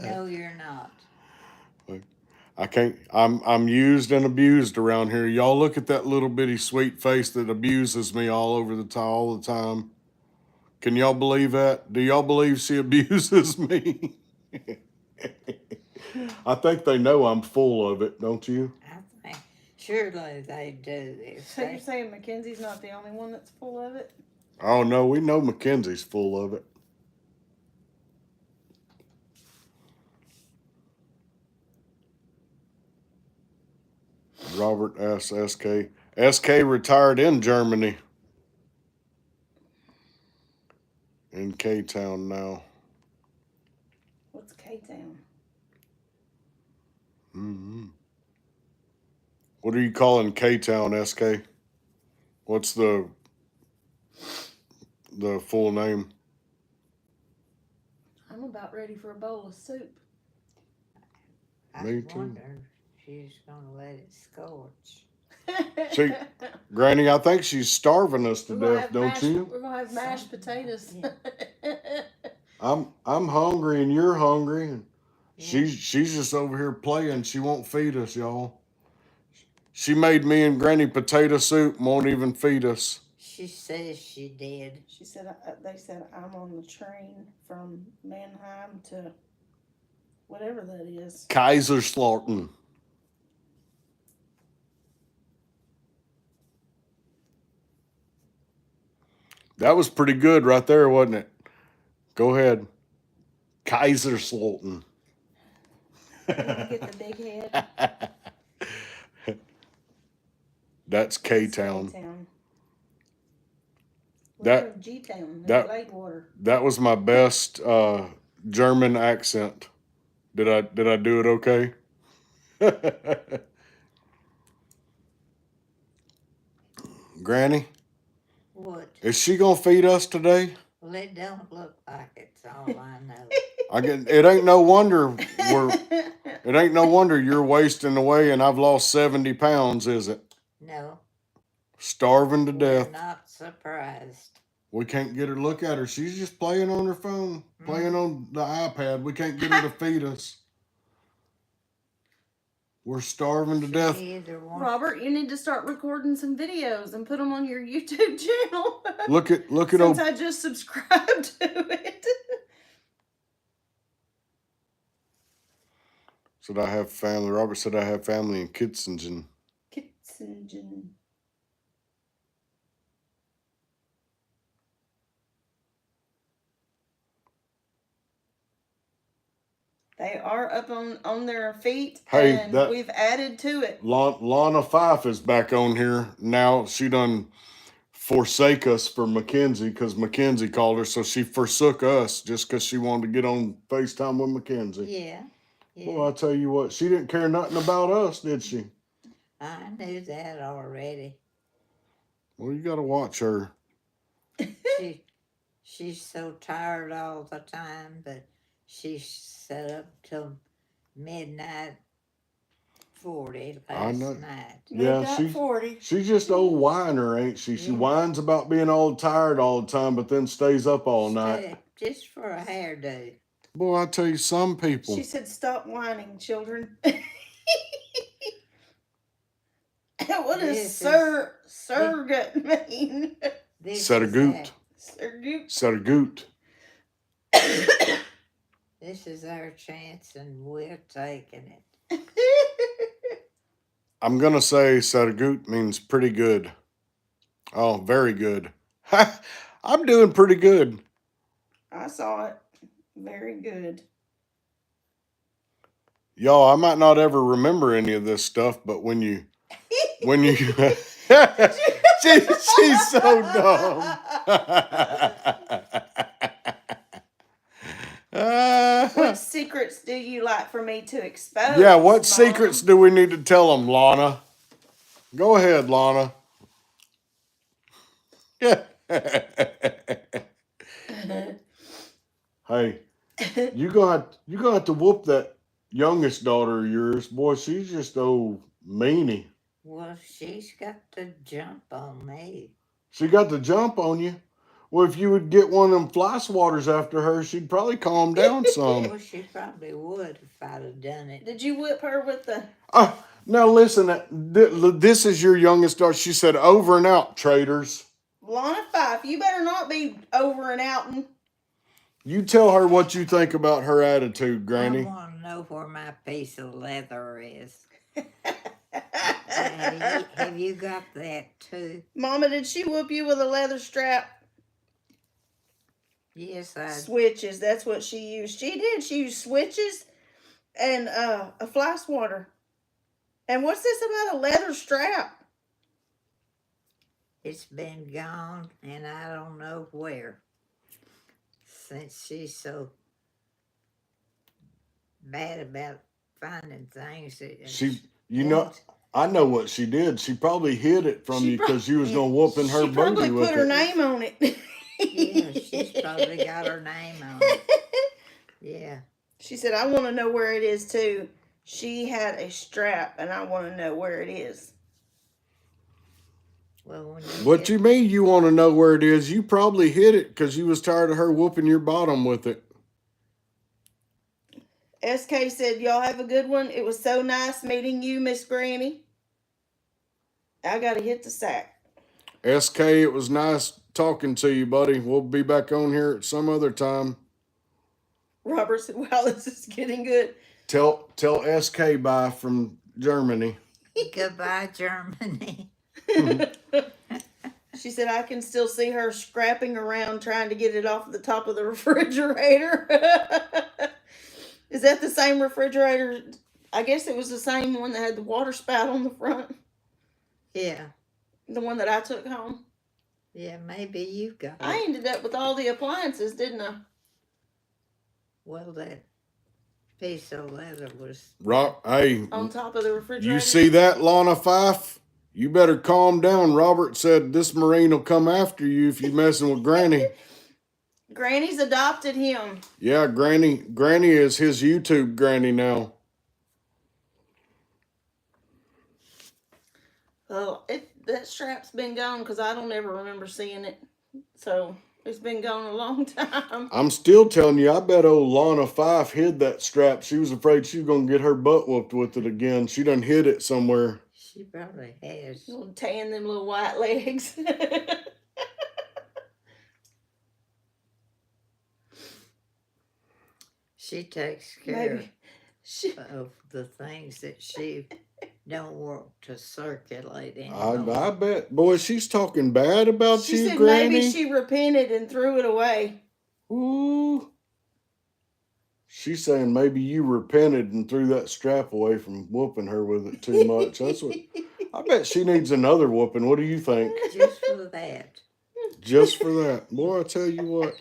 No, you're not. I can't. I'm used and abused around here. Y'all look at that little bitty sweet face that abuses me all over the time, all the time. Can y'all believe that? Do y'all believe she abuses me? I think they know I'm full of it, don't you? I think surely they do. If So you're saying Mackenzie's not the only one that's full of it? Oh no, we know Mackenzie's full of it. Robert asks SK. SK retired in Germany. In K-Town now. What's K-Town? Mm-hmm. What are you calling K-Town, SK? What's the full name? I'm about ready for a bowl of soup. I Me too. wonder if she's going to let it scorch. See, Granny, I think she's starving us to We're gonna death, have don't mashed, you? We're gonna have mashed potatoes. I'm hungry and you're hungry, and Yeah. she's just over here playing. She won't feed us, y'all. She made me and Granny potato soup and won't even feed us. She says she did. She said, they said I'm on the train from Mannheim to whatever that is. Kaiserslautern. That was pretty good right there, wasn't it? Go ahead. Kaiserslautern. Get the big head. That's K-Town. K-Town. That- G-Town. that- Lakewater. That was my best German accent. Did I do it okay? Granny, What? is she gonna feed us today? Well, it don't look like it's all I know. It ain't no wonder you're wasting away and I've lost 70 pounds, is it? No, Starving to we're death. not surprised. We can't get her. Look at her. She's just playing on her phone, playing on the iPad. We can't get her to feed us. We're starving to death. Robert, you need to start recording some videos and put them on your YouTube channel. Look at Since I just subscribed to it. Said I have family. Robert said I have family in Kitzingen. Kitzingen. They are up on their feet, Hey, and we've added to it. Lana Fife is back on here now. She done forsake us for Mackenzie because Mackenzie called her, so she forsook us just because she wanted to get on FaceTime with Mackenzie. Yeah. Well, I tell you what, she didn't care nothing about us, did she? I knew that already. Well, you got to watch her. She's so tired all the time, but she sat up till midnight 40 last night. Yeah, 40. She's just old whiner, ain't she? She whines about being all tired all the time, but then stays up all night. Just for a hairdo. Boy, I tell you, some people. She said, "Stop whining, children." What does surrogate mean? Set a goot. Surrogate. Set a goot. This is our chance and we're taking it. I'm gonna say Saragut means pretty good. Oh, very good. Ha! I'm doing pretty good. I saw it. Very good. Y'all, I might not ever remember any of this stuff, but when you she's so dumb. What secrets do you like for me to expose? Yeah, what Mom? secrets do we need to tell them, Lana? Go ahead, Lana. Hey, you gonna have to whoop that youngest daughter of yours, boy. She's just old meanie. Well, she's got to jump on me. She got the jump on you. Well, if you would get one of them fly swatters after her, she'd probably calm down some. Well, she probably would if I'd have done it. Did you whip her with the? Now listen, this is your youngest daughter. She said, "Over and out, traitors." Lana Fife, you better not be over and out. You tell her what you think about her attitude, I Granny. want to know where my piece of leather is. Have you got that too? Mama, did she whoop you with a leather strap? Yes, I. Switches, that's what she used. She did. She used switches and a fly swatter. And what's this about a leather strap? It's been gone, and I don't know where. Since she's so bad about finding things that I know what she did. She probably hid it from you because you was gonna whoop in her She probably booty with put her it. name on it. Yeah, she's probably got her name on it. Yeah. She said, I want to know where it is too. She had a strap, and I want to know where it is. Well, What you mean you want to know where it is? You probably hid it because you was tired of her whooping your bottom with it. SK said, y'all have a good one. It was so nice meeting you, Miss Granny. I got to hit the sack. SK, it was nice talking to you, buddy. We'll be back on here at some other time. Robert said, wow, this is getting good. Tell SK bye from Germany. Goodbye, Germany. She said, I can still see her scrapping around trying to get it off the top of the refrigerator. Is that the same refrigerator? I guess it was the same one that had the water spout on the front. Yeah. The one that I took home. Yeah, maybe you got it. I ended up with all the appliances, didn't I? Well, that piece of leather was... Hey, on top of the refrigerator. You see that, Lana Fife? You better calm down. Robert said this Marine will come after you if you messing with Granny. Granny's adopted him. Yeah, Granny is his YouTube granny now. Well, that strap's been gone because I don't ever remember seeing it. So it's been gone a long time. I'm still telling you, I bet old Lana Fife hid that strap. She was afraid she was going to get her butt whooped with it again. She done hid it somewhere. She probably has. You'll tan them little white legs. She takes care Maybe. of the things that she don't want to circulate anymore. I bet. Boy, she's talking bad about She you, said Granny. maybe she repented and threw it away. Ooh. She's saying maybe you repented and threw that strap away from whooping her with it too much. That's what. I bet she needs another whooping. What do you think? Just for that. Just for that. Boy, I tell you what.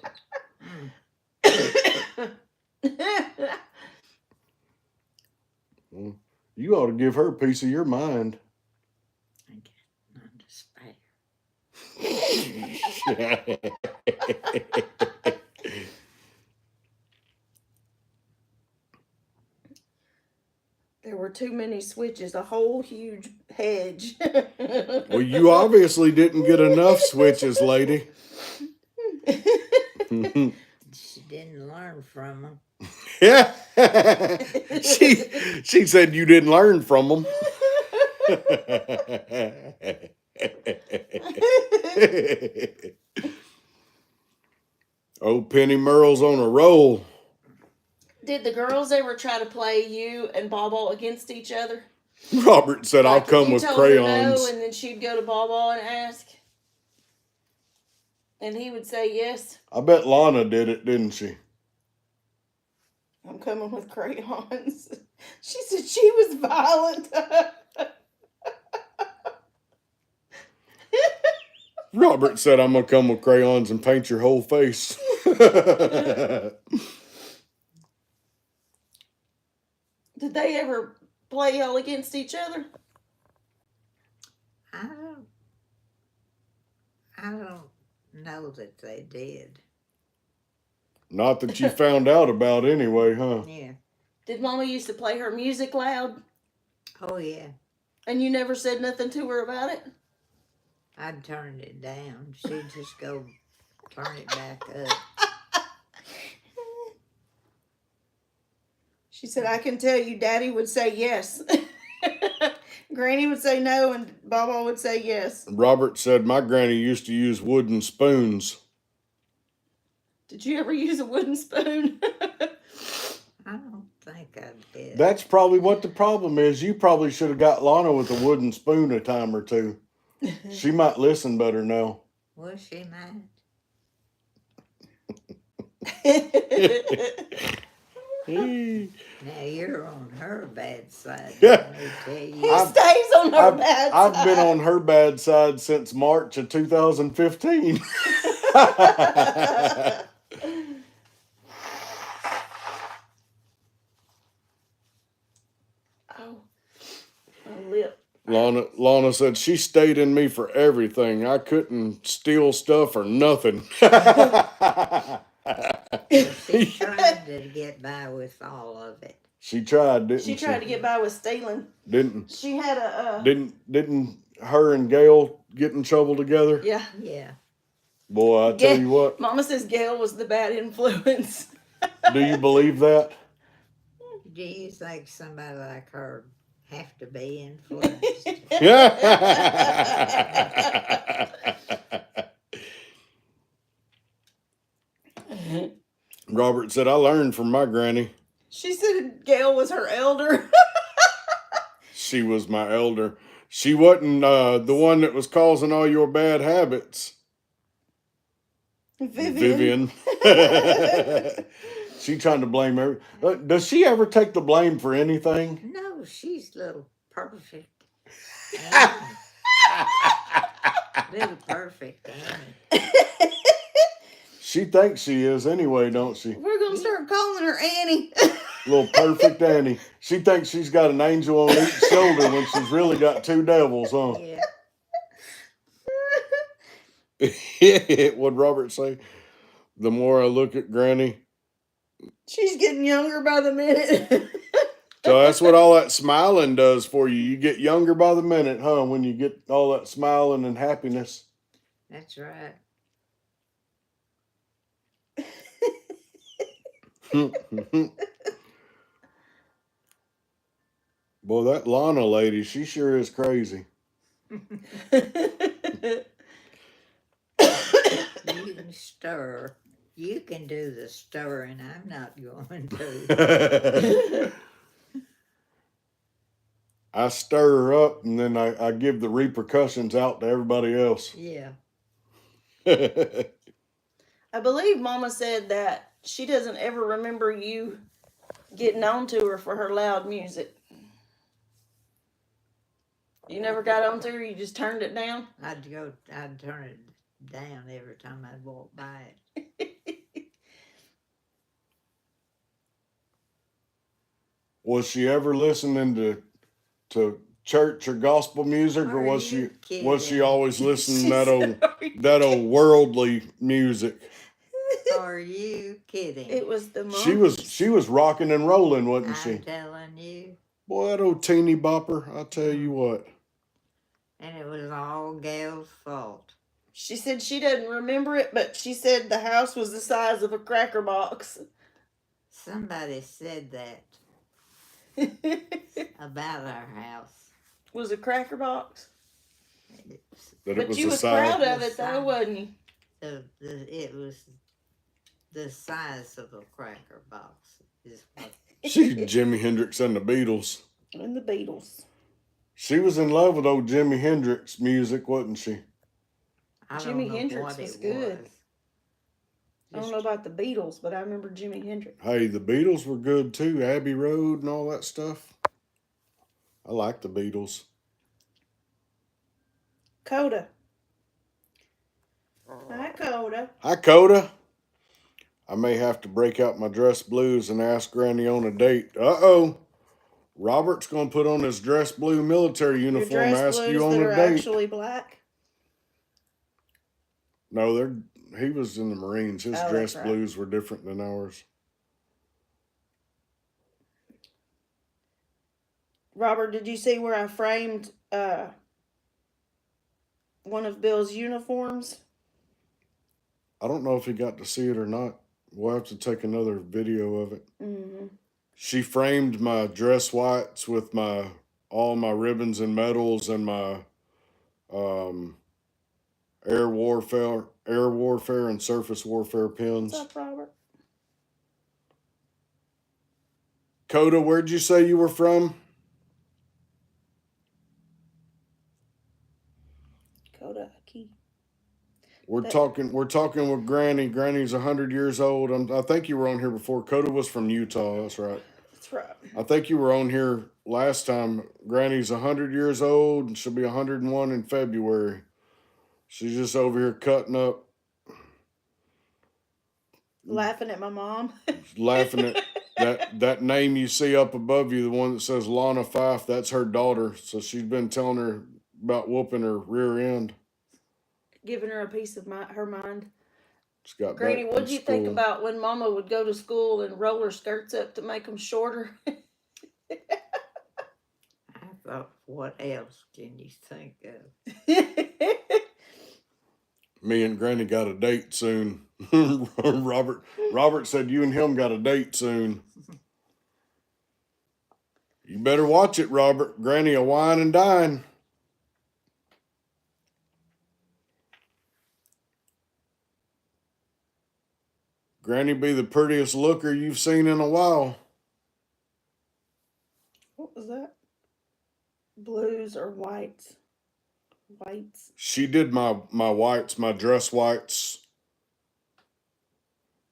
Well, you ought to give her a piece of your mind. I got none to spare. There were too many switches, a whole huge hedge. Well, you obviously didn't get enough switches, lady. She didn't learn from them. Yeah. She said you didn't learn from them. Oh, Penny Merle's on a roll. Did the girls ever try to play you and Baba against each other? Robert said, I'll Like if come you with told her no, crayons. and then she'd go to Baba and ask, and he would say yes. I bet Lana did it, didn't she? I'm coming with crayons. She said she was violent. Robert said, I'm going to come with crayons and paint your whole face. Did they ever play y'all against each other? I don't know that they did. Not that you found out about anyway, huh? Yeah. Did Mama used to play her music loud Oh yeah. and you never said nothing to her about it? I'd turn it down. She'd just go turn it back up. She said, I can tell you Daddy would say yes. Granny would say no and Baba would say yes. Robert said, my granny used to use wooden spoons. Did you ever use a wooden spoon? I don't think I did. That's probably what the problem is. You probably should have got Lana with a wooden spoon a time or two. She might listen better now. Was she mad? Now you're on her bad side. Let me tell He you. stays on her bad I've side. been on her bad side since March of 2015. Oh, my lip. Lana said she stayed in me for everything. I couldn't steal stuff or nothing. She tried to get by with all of it. She tried, didn't she? She tried to get by with stealing. Didn't She had a didn't her and Gail get in trouble together? yeah. Yeah. Boy, I tell you what. Mama says Gail was the bad influence. Do you believe that? Do you think somebody like her have to be influenced? Robert said, I learned from my granny. She said Gail was her elder. She was my elder. She wasn't the one that was causing all your bad habits. Vivian. She trying to blame her. Does she ever take the blame for anything? No, she's little perfect. Little perfect. She thinks she is anyway, don't she? We're gonna start calling her Annie. Little perfect Annie. She thinks she's got an angel on each shoulder when she's really got two devils, huh? Yeah. What'd Robert say? The more I look at Granny. She's getting younger by the minute. So that's what all that smiling does for you. You get younger by the minute, huh? When you get all that smiling and happiness. That's right. Boy, that Lana lady, she sure is crazy. You can stir. You can do the stirring. I'm not going to. I stir her up and then I give the repercussions out to everybody else. Yeah. I believe Mama said that she doesn't ever remember you getting on to her for her loud music. You never got on to her, you just turned it down? I'd turn it down every time I'd walk by it. Was she ever listening to church or gospel music, or was she always listening to that old worldly music? Are you kidding? It was the mom. She was rocking and rolling, wasn't she? I'm telling you. Boy, that old teeny bopper, I tell you what. And it was all Gail's fault. She said she doesn't remember it, but she said the house was the size of a cracker box. Somebody said that about our house. Was a cracker box? That But it was you the was size. proud of it though, wasn't you? It was the size of a cracker box is what. She's Jimi Hendrix and the Beatles. And the Beatles. She was in love with old Jimi Hendrix music, wasn't she? I Jimi don't know Hendrix what was it good. was. I don't know about the Beatles, but I remember Jimi Hendrix. Hey, the Beatles were good too. Abbey Road and all that stuff. I like the Beatles. Coda. Hi, Coda. Hi, Coda. I may have to break out my dress blues and ask Granny on a date. Uh-oh. Robert's going to put on his dress blue military Your uniform and dress ask you blues on that a are date. actually black. No, he was in the Marines. His Oh, dress that's right. blues were different than ours. Robert, did you see where I framed one of Bill's uniforms? I don't know if he got to see it or not. We'll have to take another video of it. Mm-hmm. She framed my dress whites with all my ribbons and medals and my air warfare and surface warfare pins. What's up, Robert? Coda, where'd you say you were from? Coda Key. We're talking with Granny. Granny's 100 years old. I think you were on here before. Coda was from Utah. That's right. That's right. I think you were on here last time. Granny's 100 years old and she'll be 101 in February. She's just over here cutting up, Laughing at my mom. laughing at that name you see up above you, the one that says Lana Fife. That's her daughter. So she's been telling her about whooping her rear end. Giving her a piece of her mind. She got Granny, back what'd from you think school. about when Mama would go to school and roll her skirts up to make them shorter? I thought, what else can you think of? Me and Granny got a date soon. Robert said you and him got a date soon. You better watch it, Robert. Granny a wine and dine. Granny be the prettiest looker you've seen in a while. What was that? Blues or whites? Whites. She did my whites, my dress whites.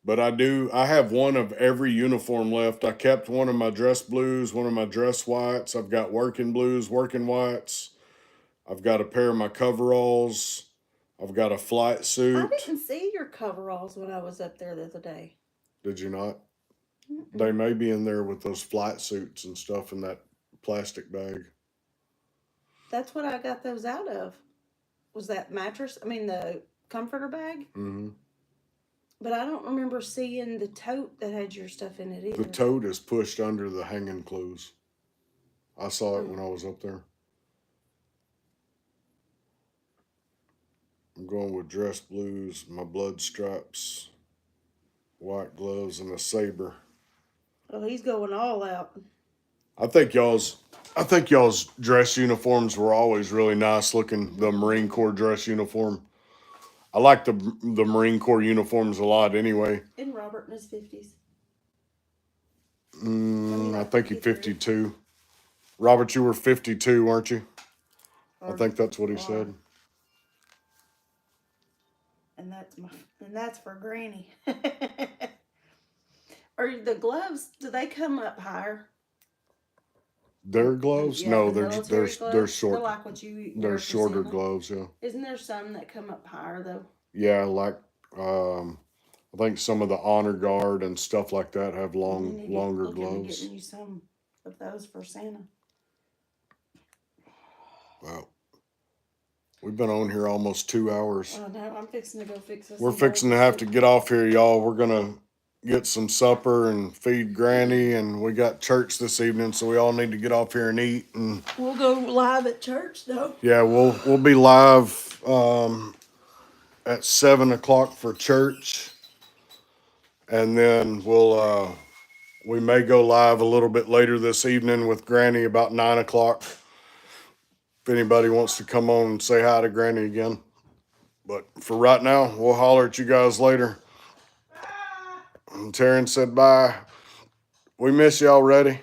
But I have one of every uniform left. I kept one of my dress blues, one of my dress whites. I've got working blues, working whites. I've got a pair of my coveralls. I've got a flight suit. I didn't see your coveralls when I was up there the other day. Did you not? Mm-mm. They may be in there with those flight suits and stuff in that plastic bag. That's what I got those out of. Was that the comforter bag? Mm-hmm. But I don't remember seeing the tote that had your stuff in it either. The tote is pushed under the hanging clothes. I saw it when I was up there. I'm going with dress blues, my blood stripes, white gloves, and a saber. Oh, he's going all out. I think y'all's dress uniforms were always really nice looking. The Marine Corps dress uniform. I like the Marine Corps uniforms a lot anyway. Isn't Robert in his 50s? I think he's 52. Robert, you were 52, weren't you? I think that's what he said. And that's for Granny. Are the gloves? Do they come up higher? Their gloves? Yeah, No, the they're military gloves? they're short. They're like what you. They're wear for shorter Santa? gloves, yeah. Isn't there some that come up higher though? Yeah, like I think some of the honor guard and stuff like that have longer gloves. Getting you some of those for Santa. Wow. We've been on here almost 2 hours. Oh no, I'm fixing to go fix this. We're fixing to have to get off here, y'all. We're gonna get some supper and feed Granny, and we got church this evening, so we all need to get off here and eat. And we'll go live at church though. yeah, we'll be live at 7 o'clock for church, and then we may go live a little bit later this evening with Granny about 9 o'clock. If anybody wants to come on and say hi to Granny again. But for right now, we'll holler at you guys later. And Taryn said bye. We miss you already.